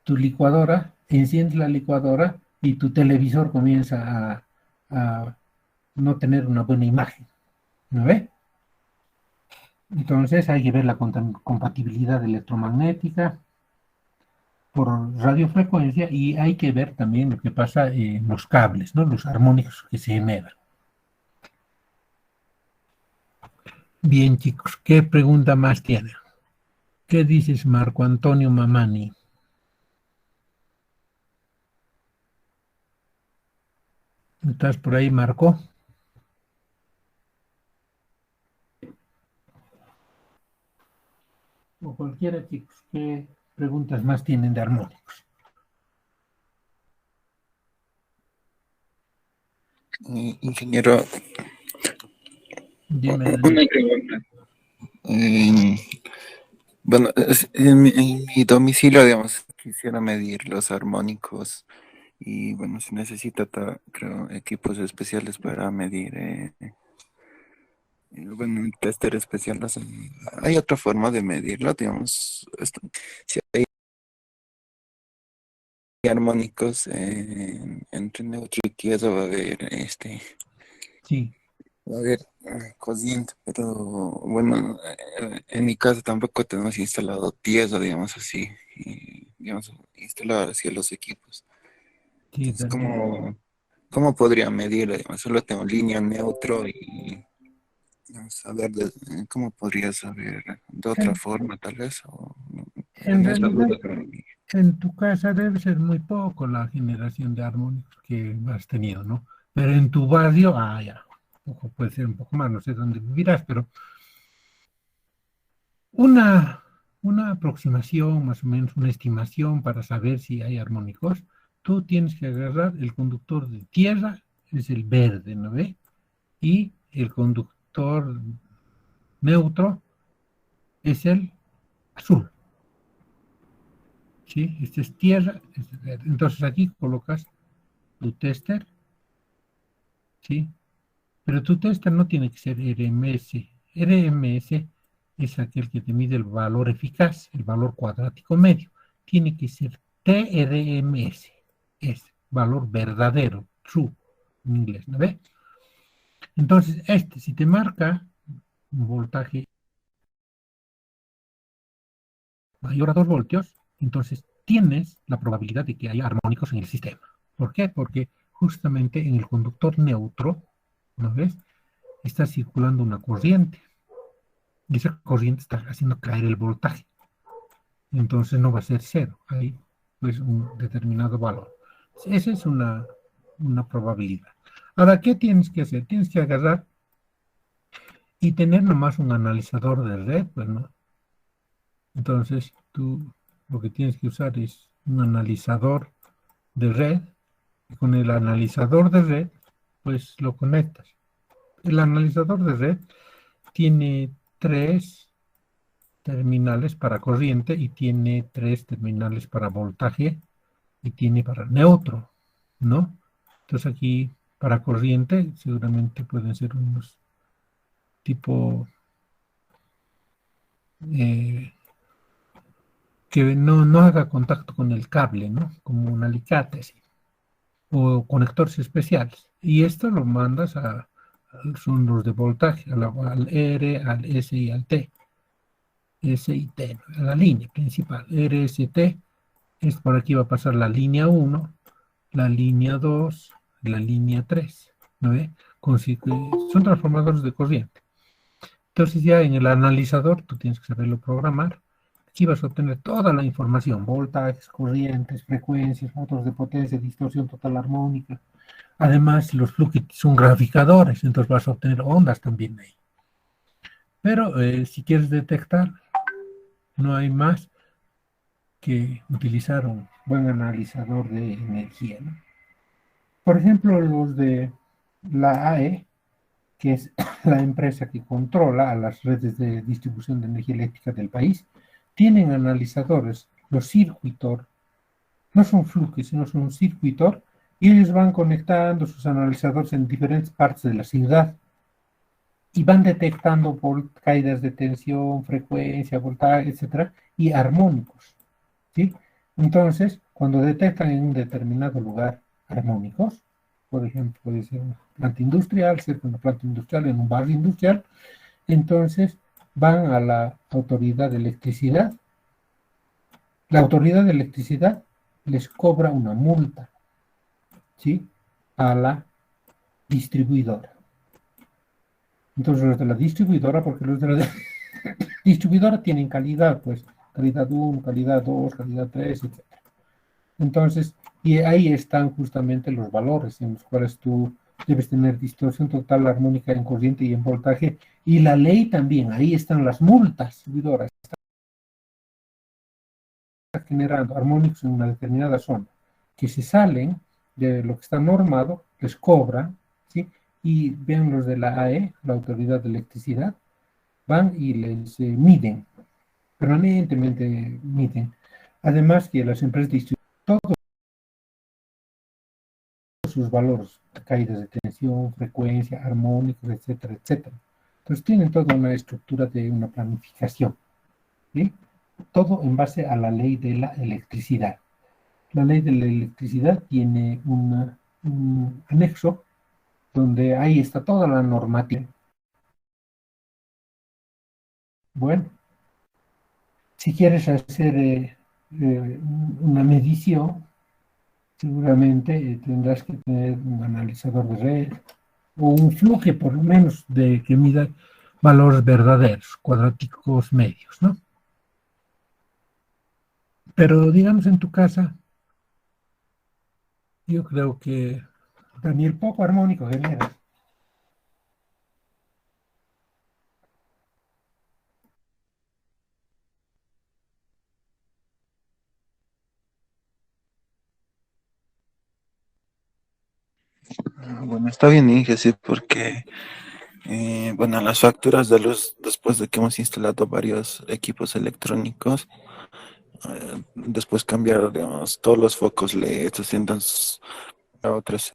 tu licuadora, enciendes la licuadora y tu televisor comienza a no tener una buena imagen, ¿no ve? Entonces hay que ver la compatibilidad electromagnética por radiofrecuencia y hay que ver también lo que pasa en los cables, ¿no? Los armónicos que se generan. Bien, chicos, ¿qué pregunta más tiene? ¿Qué dices, Marco Antonio Mamani? ¿Estás por ahí, Marco? O cualquiera, chicos, ¿qué preguntas más tienen de armónicos? Ingeniero, Dime, una Dani. pregunta. Eh, bueno, en mi domicilio, digamos, quisiera medir los armónicos y, bueno, se necesita, creo, equipos especiales para medir, bueno, un tester especial. O sea, ¿hay otra forma de medirlo? Digamos, si hay armónicos entre neutro y tieso, va a haber Sí, a ver, cociente, pero bueno, en mi casa tampoco tenemos instalado tieso, digamos así, y, digamos, instalado así los equipos. sí, Entonces, Daniel. ¿cómo podría medirlo? Digamos, solo tengo línea neutro y digamos, saber cómo podría saber de otra En, forma, tal vez, o en tenía esa realidad, duda, pero en tu casa debe ser muy poco la generación de armónicos que has tenido, ¿no? Pero en tu barrio, ya, puede ser un poco más, no sé dónde vivirás, pero una, una aproximación, más o menos, una estimación para saber si hay armónicos, tú tienes que agarrar el conductor de tierra, es el verde, ¿no ve? Y el conductor neutro es el azul, ¿sí? Este es tierra, este es verde. Entonces aquí colocas tu tester, ¿sí? Pero tu tester no tiene que ser RMS. RMS es aquel que te mide el valor eficaz, el valor cuadrático medio. Tiene que ser TRMS, es valor verdadero, true, en inglés, ¿no ve? Entonces, si te marca un voltaje mayor a 2 voltios, entonces tienes la probabilidad de que haya armónicos en el sistema. ¿Por qué? Porque justamente en el conductor neutro, ¿no ves? Está circulando una corriente y esa corriente está haciendo caer el voltaje. Entonces no va a ser cero, hay pues un determinado valor. Esa es una probabilidad. Ahora, ¿qué tienes que hacer? Tienes que agarrar y tener nomás un analizador de red, pues, ¿no? Entonces, tú lo que tienes que usar es un analizador de red. Y con el analizador de red, pues lo conectas. El analizador de red tiene 3 terminales para corriente y tiene 3 terminales para voltaje y tiene para neutro, ¿no? Entonces aquí para corriente seguramente pueden ser unos tipo eh, que no haga contacto con el cable, ¿no? Como un alicate, así, o conectores especiales. Y esto lo mandas son los de voltaje, al R, al S y al T. S y T, a la línea principal. R, S, T, por aquí va a pasar la línea 1, la línea 2, la línea 3, ¿no ve? Son transformadores de corriente. Entonces ya en el analizador tú tienes que saberlo programar. Aquí vas a obtener toda la información, voltajes, corrientes, frecuencias, motos de potencia, distorsión total armónica. Además, los Fluke son graficadores, entonces vas a obtener ondas también ahí. Pero si quieres detectar, no hay más que utilizar un buen analizador de energía, ¿no? Por ejemplo, los de la AE, que es la empresa que controla a las redes de distribución de energía eléctrica del país, tienen analizadores, los Circuitor, no son Fluke, sino son Circuitor, y ellos van conectando sus analizadores en diferentes partes de la ciudad y van detectando caídas de tensión, frecuencia, voltaje, etcétera, y armónicos, ¿sí? Entonces, cuando detectan en un determinado lugar armónicos, por ejemplo, puede ser una planta industrial, cerca de una planta industrial, en un barrio industrial, entonces van a la autoridad de electricidad. La autoridad de electricidad les cobra una multa, ¿sí? A la distribuidora. Entonces los de la distribuidora, porque los de la distribuidora tienen calidad, pues calidad 1, calidad 2, calidad 3, etc. Entonces, y ahí están justamente los valores en los cuales tú debes tener distorsión total armónica en corriente y en voltaje. Y la ley también, ahí están las multas distribuidoras. Está generando armónicos en una determinada zona, que se salen de lo que está normado, les cobran, ¿sí? Y vean los de la AE, la Autoridad de Electricidad, van y les miden, permanentemente miden. Además que las empresas distribuyen todos sus valores, caídas de tensión, frecuencia, armónicos, etcétera, etcétera. Entonces tienen toda una estructura de una planificación, ¿sí? Todo en base a la ley de la electricidad. La ley de la electricidad tiene un anexo donde ahí está toda la normativa. Bueno, si quieres hacer una medición, seguramente tendrás que tener un analizador de red o un flujo por lo menos de que mida valores verdaderos, cuadráticos medios, ¿no? Pero digamos en tu casa, yo creo que Daniel, poco armónico genera. Bueno, está bien, Inge, sí, porque bueno, las facturas de luz, después de que hemos instalado varios equipos electrónicos, después cambiar, digamos, todos los focos LED, entonces a otros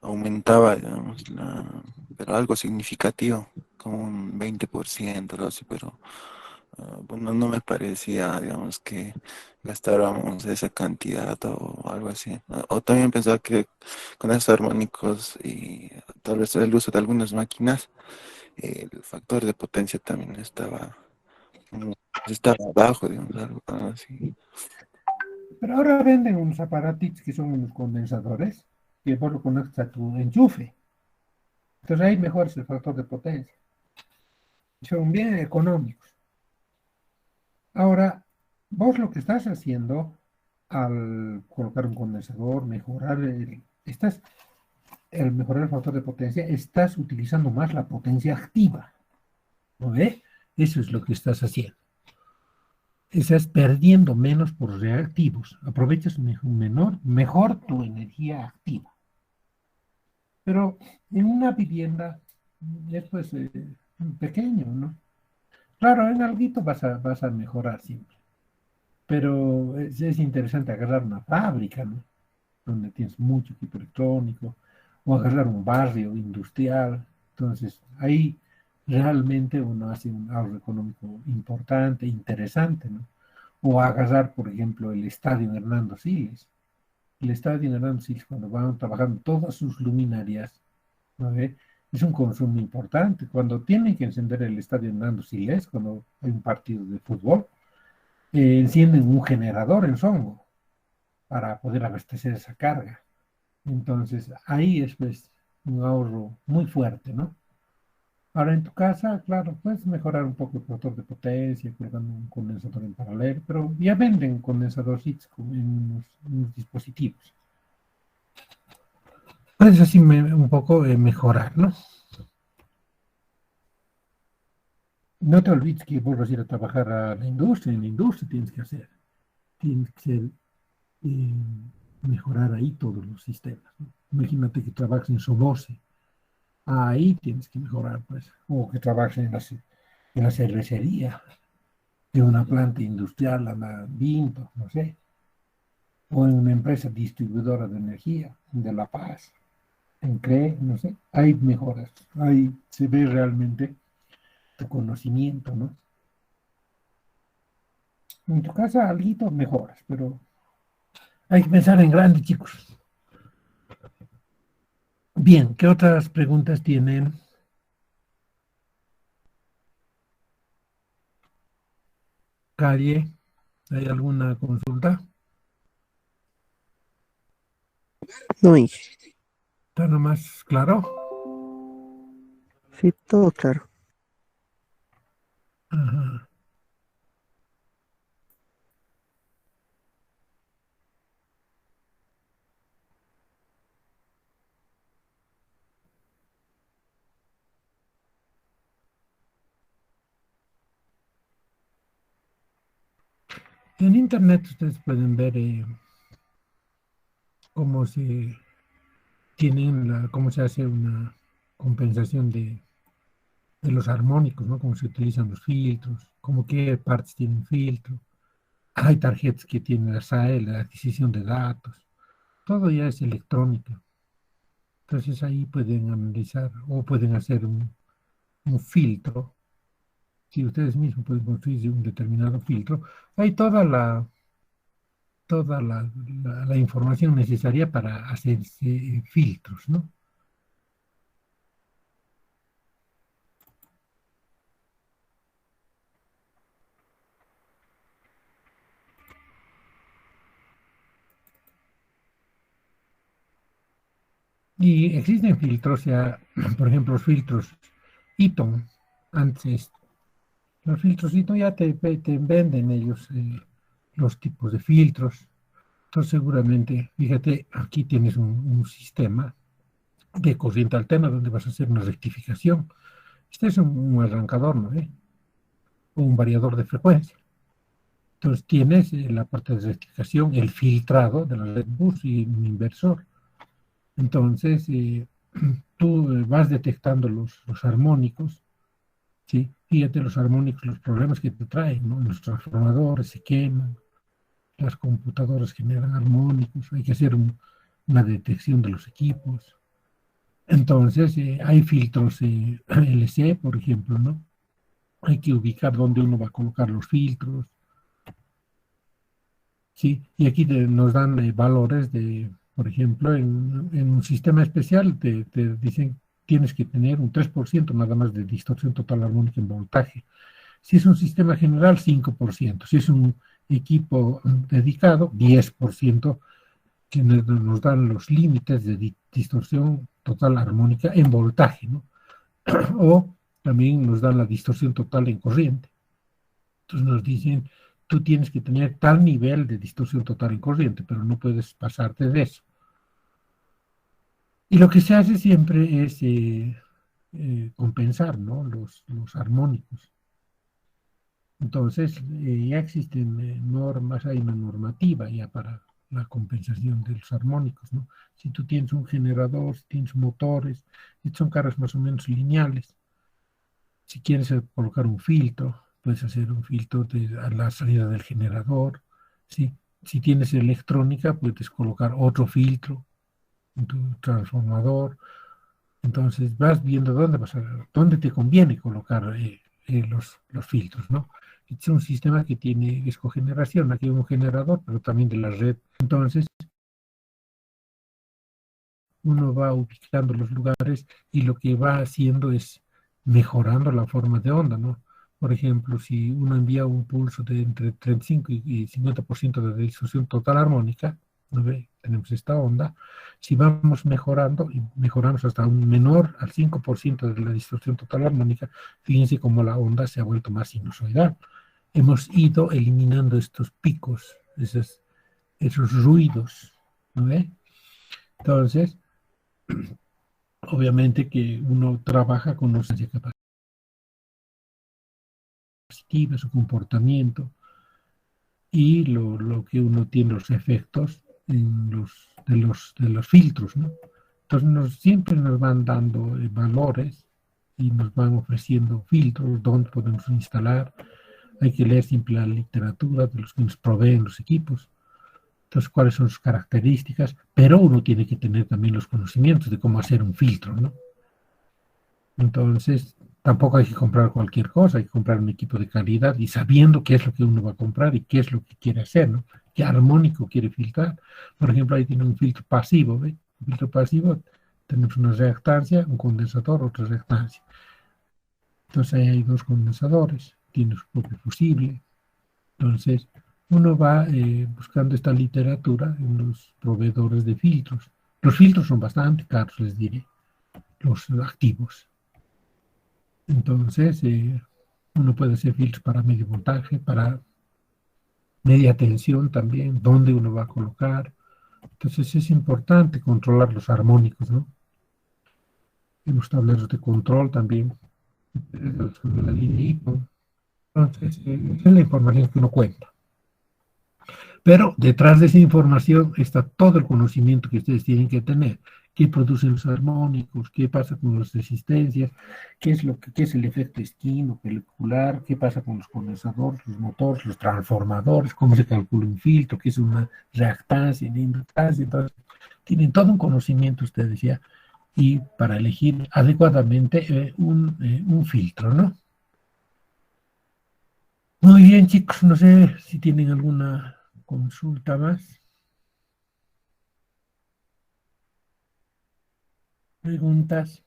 aumentaba, digamos, pero algo significativo, como un 20%, algo así, pero Bueno, no me parecía, digamos, que gastáramos esa cantidad o algo así. O también pensaba que con esos armónicos y tal vez el uso de algunas máquinas, el factor de potencia también mm, estaba bajo, digamos, algo así. Pero ahora venden unos aparatitos que son unos condensadores que vos lo conectas a tu enchufe. Entonces ahí mejores el factor de potencia. Son bien económicos. Ahora, vos lo que estás haciendo al colocar un condensador, el mejorar el factor de potencia, estás utilizando más la potencia activa. ¿No ve? Eso es lo que estás haciendo. Estás perdiendo menos por reactivos. Aprovechas mejor tu energía activa. Pero en una vivienda es pues pequeño, ¿no? Claro, en alguito vas a mejorar siempre. Pero es interesante agarrar una fábrica, ¿no? Donde tienes mucho equipo electrónico, o agarrar un barrio industrial. Entonces, ahí realmente uno hace un ahorro económico importante, interesante, ¿no? O agarrar, por ejemplo, el estadio Hernando Siles. El estadio Hernando Siles, cuando van trabajando todas sus luminarias, ¿no ve? Es un consumo importante. Cuando tienen que encender el estadio Hernando Siles, cuando hay un partido de fútbol, encienden un generador en Songo para poder abastecer esa carga. Entonces, ahí es pues un ahorro muy fuerte, ¿no? Ahora en tu casa, claro, puedes mejorar un poco el factor de potencia, colocando un condensador en paralelo, pero ya venden condensadorcitos en unos dispositivos. Puedes así un poco mejorar, ¿no? No te olvides que vos vas a ir a trabajar a la industria, en la industria tienes que ser, eh, mejorar ahí todos los sistemas, ¿no? Imagínate que trabajas en Somose. Ahí tienes que mejorar, pues. O que trabajes en la cervecería de una planta industrial, la Vinto, no sé. O en una empresa distribuidora de energía, de La Paz, en CRE, no sé. Hay mejoras. Ahí se ve realmente tu conocimiento, ¿no? En tu casa, algo mejoras, pero hay que pensar en grande, chicos. Bien, ¿qué otras preguntas tienen? Calle, ¿hay alguna consulta? No, Inge. ¿Está nomás claro? Sí, todo claro. Ajá. En internet ustedes pueden ver cómo cómo se hace una compensación de los armónicos, ¿no? Cómo se utilizan los filtros, cómo qué partes tienen filtro. Hay tarjetas que tienen la SAE, la adquisición de datos. Todo ya es electrónica. Entonces ahí pueden analizar o pueden hacer un filtro. Si ustedes mismos pueden construir un determinado filtro, hay toda la información necesaria para hacer filtros, ¿no? Y existen filtros, ya, por ejemplo, los filtros Eaton. Antes, los filtros Eaton ya te venden ellos los tipos de filtros. Entonces, seguramente, fíjate, aquí tienes un sistema de corriente alterna donde vas a hacer una rectificación. Este es un arrancador, ¿no? O un variador de frecuencia. Entonces tienes la parte de rectificación, el filtrado de la red bus y un inversor. Entonces tú vas detectando los armónicos, ¿sí? Fíjate los armónicos, los problemas que te traen, ¿no? Los transformadores se queman, las computadoras generan armónicos, hay que hacer una detección de los equipos. Entonces hay filtros LC, por ejemplo, ¿no? hay que ubicar dónde uno va a colocar los filtros, ¿sí? Y aquí nos dan valores de, por ejemplo, en un sistema especial te dicen tienes que tener un 3% nada más de distorsión total armónica en voltaje. Si es un sistema general, 5%. Si es un equipo dedicado, 10%, que nos dan los límites de distorsión total armónica en voltaje, ¿no? O también nos dan la distorsión total en corriente. Entonces nos dicen, tú tienes que tener tal nivel de distorsión total en corriente, pero no puedes pasarte de eso. Y lo que se hace siempre es compensar, ¿no? Los armónicos. Entonces, ya existen normas, hay una normativa ya para la compensación de los armónicos, ¿no? Si tú tienes un generador, si tienes motores, son cargas más o menos lineales. Si quieres colocar un filtro, puedes hacer un filtro a la salida del generador, ¿sí? Si tienes electrónica, puedes colocar otro filtro en tu transformador. Entonces vas viendo dónde te conviene colocar los filtros, ¿no? Es un sistema que tiene cogeneración, aquí hay un generador, pero también de la red. Entonces uno va ubicando los lugares y lo que va haciendo es mejorando la forma de onda, ¿no? Por ejemplo, si uno envía un pulso de entre 35 y 50% de distorsión total armónica, ¿no ve? Tenemos esta onda. Si vamos mejorando y mejoramos hasta un menor al 5% de la distorsión total armónica, fíjense cómo la onda se ha vuelto más sinusoidal. Hemos ido eliminando estos picos, esos ruidos, ¿no ve? Entonces, obviamente que uno trabaja con nocencia capacitiva, su comportamiento y lo que uno tiene los efectos de los filtros, ¿no? Entonces siempre nos van dando valores y nos van ofreciendo filtros donde podemos instalar. Hay que leer siempre la literatura de los que nos proveen los equipos. Entonces, cuáles son sus características, pero uno tiene que tener también los conocimientos de cómo hacer un filtro, ¿no? Entonces, tampoco hay que comprar cualquier cosa, hay que comprar un equipo de calidad y sabiendo qué es lo que uno va a comprar y qué es lo que quiere hacer, ¿no? Qué armónico quiere filtrar. Por ejemplo, ahí tiene un filtro pasivo, ¿ve? Un filtro pasivo, tenemos una reactancia, un condensador, otra reactancia. Entonces, ahí hay dos condensadores, tiene su propio fusible. Entonces, uno va buscando esta literatura en los proveedores de filtros. Los filtros son bastante caros, les diré, los activos. Entonces, uno puede hacer filtros para medio voltaje, para media tensión también, dónde uno va a colocar. Entonces, es importante controlar los armónicos, ¿no? Los tableros de control también, sobre la línea IPO. Entonces, esa es la información que uno cuenta. Pero detrás de esa información está todo el conocimiento que ustedes tienen que tener. ¿Qué producen los armónicos? ¿Qué pasa con las resistencias? ¿Qué es el efecto esquino, pelicular? ¿Qué pasa con los condensadores, los motores, los transformadores? ¿Cómo se calcula un filtro? ¿Qué es una reactancia, una inductancia? Entonces, tienen todo un conocimiento ustedes ya y para elegir adecuadamente un filtro, ¿no? Muy bien, chicos, no sé si tienen alguna consulta más. Preguntas.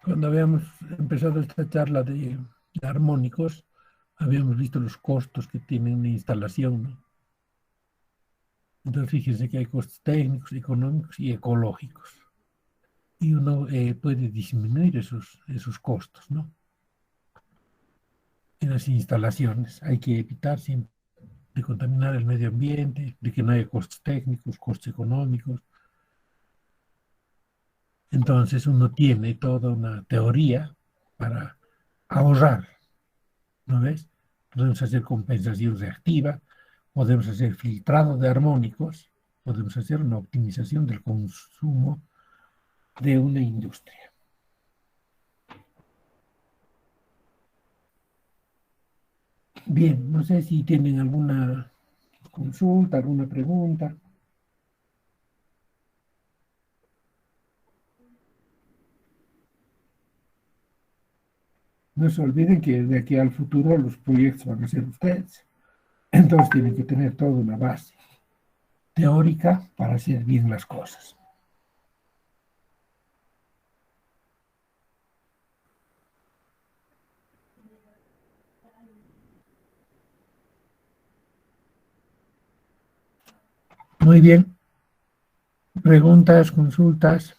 Cuando habíamos empezado esta charla de armónicos, habíamos visto los costos que tiene una instalación, ¿no? Entonces, fíjense que hay costos técnicos, económicos y ecológicos. Y uno puede disminuir esos costos, ¿no? En las instalaciones. Hay que evitar siempre de contaminar el medio ambiente, de que no haya costos técnicos, costos económicos. Entonces uno tiene toda una teoría para ahorrar, ¿no ves? Podemos hacer compensación reactiva, podemos hacer filtrado de armónicos, podemos hacer una optimización del consumo de una industria. Bien, no sé si tienen alguna consulta, alguna pregunta. No se olviden que de aquí al futuro los proyectos van a ser ustedes. Entonces tienen que tener toda una base teórica para hacer bien las cosas. Muy bien. Preguntas, consultas.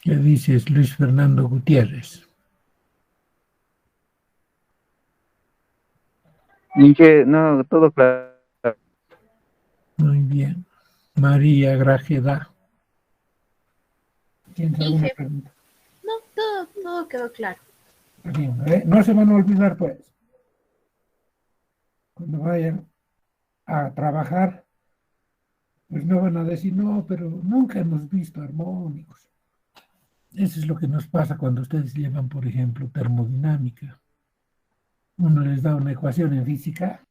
¿Qué dices, Luis Fernando Gutiérrez? No, todo claro. Muy bien. María Grajeda. ¿Tienes alguna Dije, pregunta? no, todo quedó claro. Bien, no se van a olvidar, pues. Cuando vayan a trabajar, pues no van a decir, no, pero nunca hemos visto armónicos. Eso es lo que nos pasa cuando ustedes llevan, por ejemplo, termodinámica. Uno les da una ecuación en física,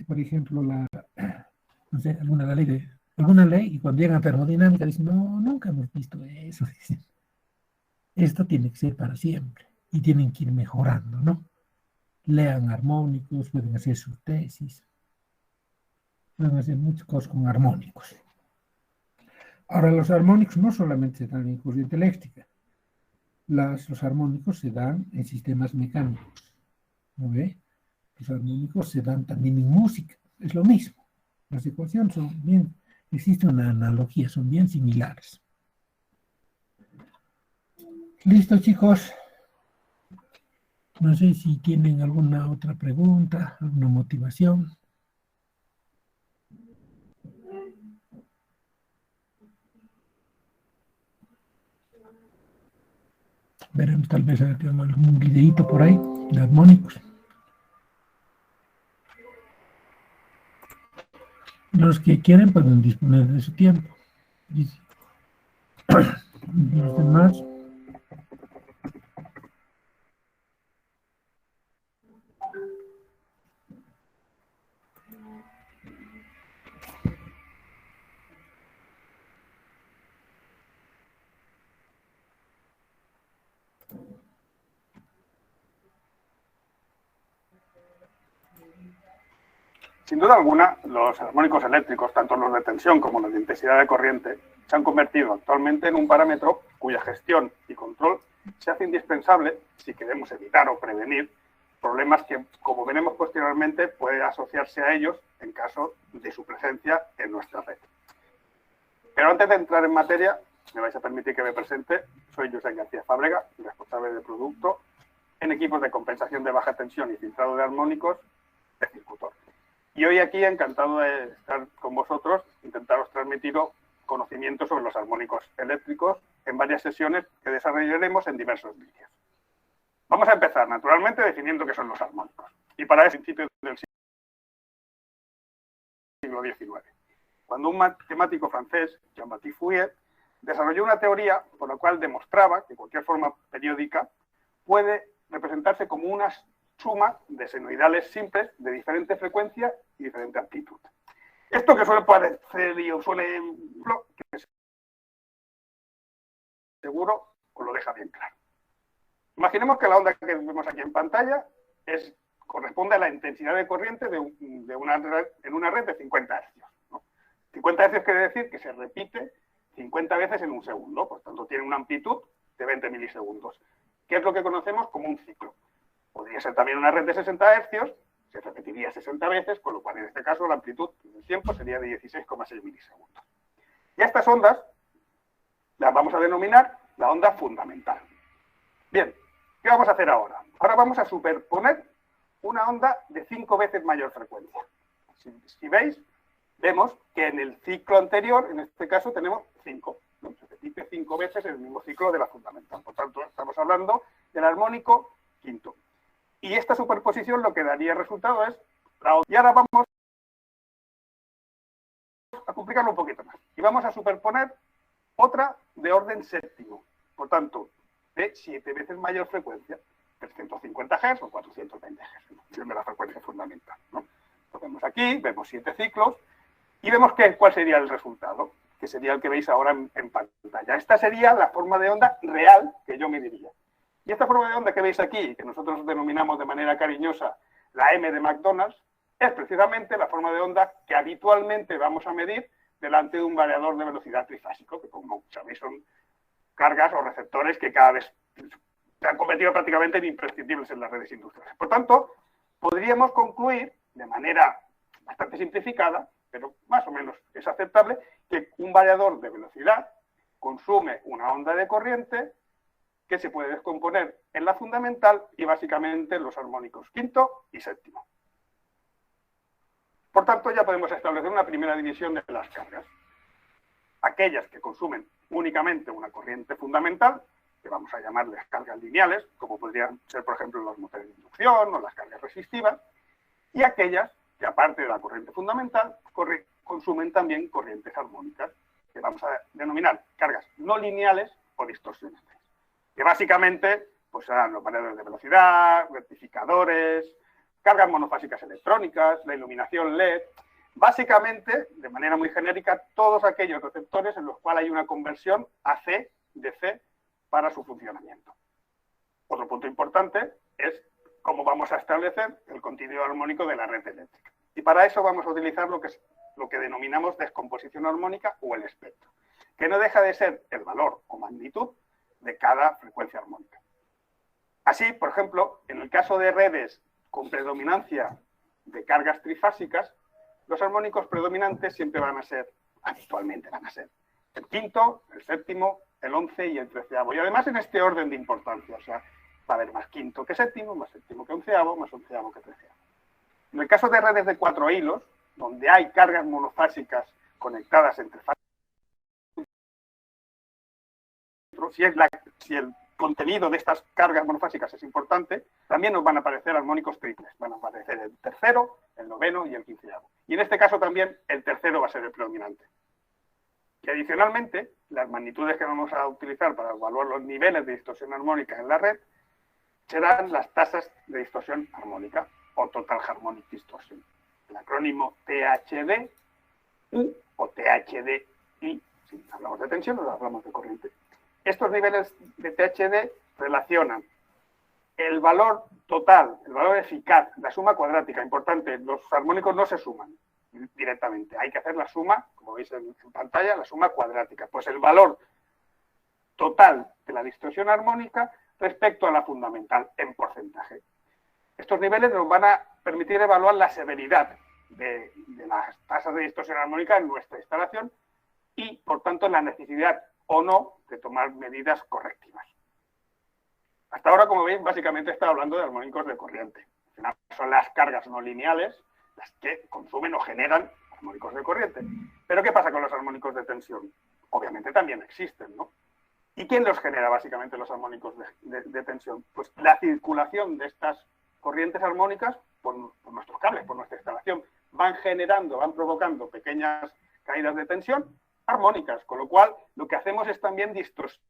por ejemplo, no sé, alguna ley, y cuando llegan a termodinámica dicen, no, nunca hemos visto eso. Dicen, esto tiene que ser para siempre y tienen que ir mejorando, ¿no? Lean armónicos, pueden hacer sus tesis, pueden hacer muchas cosas con armónicos. Ahora, los armónicos no solamente se dan en corriente eléctrica, los armónicos se dan en sistemas mecánicos, ¿no ve? Los armónicos se dan también en música, es lo mismo. Las ecuaciones son bien, existe una analogía, son bien similares. Listo, chicos. No sé si tienen alguna otra pregunta, alguna motivación. Veremos, tal vez tenemos algún videíto por ahí de armónicos. Los que quieren pueden disponer de su tiempo. Los demás. Sin duda alguna, los armónicos eléctricos, tanto los de tensión como los de intensidad de corriente, se han convertido actualmente en un parámetro cuya gestión y control se hace indispensable si queremos evitar o prevenir problemas que, como veremos posteriormente, puede asociarse a ellos en caso de su presencia en nuestra red. Pero antes de entrar en materia, me vais a permitir que me presente. Soy Josep García Fábrega, responsable de producto en equipos de compensación de baja tensión y filtrado de armónicos de Circutor. Y hoy aquí, encantado de estar con vosotros, intentaros transmitiros conocimientos sobre los armónicos eléctricos en varias sesiones que desarrollaremos en diversos vídeos. Vamos a empezar, naturalmente, definiendo qué son los armónicos. Y para eso, principios del siglo XIX, cuando un matemático francés, Jean-Baptiste Fourier, desarrolló una teoría por la cual demostraba que cualquier forma periódica puede representarse como una suma de senoidales simples de diferente frecuencia y diferente amplitud. Esto que suele parecer y os suele que seguro os lo deja bien claro. Imaginemos que la onda que vemos aquí en pantalla corresponde a la intensidad de corriente en una red de 50 Hz. ¿No? 50 Hz quiere decir que se repite 50 veces en un segundo, por tanto tiene una amplitud de 20 milisegundos, que es lo que conocemos como un ciclo. Podría ser también una red de 60 Hz, se repetiría 60 veces, con lo cual en este caso la amplitud del tiempo sería de 16,6 milisegundos. Y a estas ondas las vamos a denominar la onda fundamental. Bien, ¿qué vamos a hacer ahora? Ahora vamos a superponer una onda de 5 veces mayor frecuencia. Si veis, vemos que en el ciclo anterior, en este caso, tenemos 5. ¿No? Se repite 5 veces el mismo ciclo de la fundamental. Por tanto, estamos hablando del armónico quinto. Y esta superposición lo que daría resultado es la onda. Y ahora vamos a complicarlo un poquito más. Y vamos a superponer otra de orden séptimo. Por tanto, de 7 veces mayor frecuencia, 350 Hz o 420 Hz. de la frecuencia fundamental, ¿no? Lo vemos aquí, vemos 7 ciclos y vemos cuál sería el resultado, que sería el que veis ahora en pantalla. Esta sería la forma de onda real que yo mediría. Y esta forma de onda que veis aquí, que nosotros denominamos de manera cariñosa la M de McDonald's, es precisamente la forma de onda que habitualmente vamos a medir delante de un variador de velocidad trifásico, que como sabéis son cargas o receptores que cada vez se han convertido prácticamente en imprescindibles en las redes industriales. Por tanto, podríamos concluir de manera bastante simplificada, pero más o menos es aceptable, que un variador de velocidad consume una onda de corriente que se puede descomponer en la fundamental y básicamente en los armónicos quinto y séptimo. Por tanto, ya podemos establecer una primera división de las cargas. Aquellas que consumen únicamente una corriente fundamental, que vamos a llamarles cargas lineales, como podrían ser, por ejemplo, los motores de inducción o las cargas resistivas, y aquellas que, aparte de la corriente fundamental, consumen también corrientes armónicas, que vamos a denominar cargas no lineales o distorsiones, que básicamente pues, serán los variadores de velocidad, rectificadores, cargas monofásicas electrónicas, la iluminación LED, básicamente, de manera muy genérica, todos aquellos receptores en los cuales hay una conversión AC de C para su funcionamiento. Otro punto importante es cómo vamos a establecer el continuo armónico de la red eléctrica. Y para eso vamos a utilizar lo que denominamos descomposición armónica o el espectro, que no deja de ser el valor o magnitud de cada frecuencia armónica. Así, por ejemplo, en el caso de redes con predominancia de cargas trifásicas, los armónicos predominantes siempre habitualmente van a ser el quinto, el séptimo, el 11 y el 13avo. Y además en este orden de importancia, o sea, va a haber más quinto que séptimo, más séptimo que onceavo, más onceavo que 13avo. En el caso de redes de 4 hilos, donde hay cargas monofásicas conectadas entre fases, si el contenido de estas cargas monofásicas es importante, también nos van a aparecer armónicos triples. Van a aparecer el tercero, el noveno y el quinceavo. Y en este caso también el tercero va a ser el predominante. Y adicionalmente, las magnitudes que vamos a utilizar para evaluar los niveles de distorsión armónica en la red serán las tasas de distorsión armónica o Total Harmonic Distortion. El acrónimo THD-U o THD-I, si hablamos de tensión o hablamos de corriente. Estos niveles de THD relacionan el valor total, el valor eficaz, la suma cuadrática. Importante, los armónicos no se suman directamente. Hay que hacer la suma, como veis en pantalla, la suma cuadrática. Pues el valor total de la distorsión armónica respecto a la fundamental en porcentaje. Estos niveles nos van a permitir evaluar la severidad de las tasas de distorsión armónica en nuestra instalación y, por tanto, la necesidad o no de tomar medidas correctivas. Hasta ahora, como veis, básicamente está hablando de armónicos de corriente. Al final son las cargas no lineales las que consumen o generan armónicos de corriente. Pero ¿qué pasa con los armónicos de tensión? Obviamente también existen, ¿no? ¿Y quién los genera básicamente los armónicos de tensión? Pues la circulación de estas corrientes armónicas por nuestros cables, por nuestra instalación, van provocando pequeñas caídas de tensión armónicas, con lo cual lo que hacemos es también distorsionar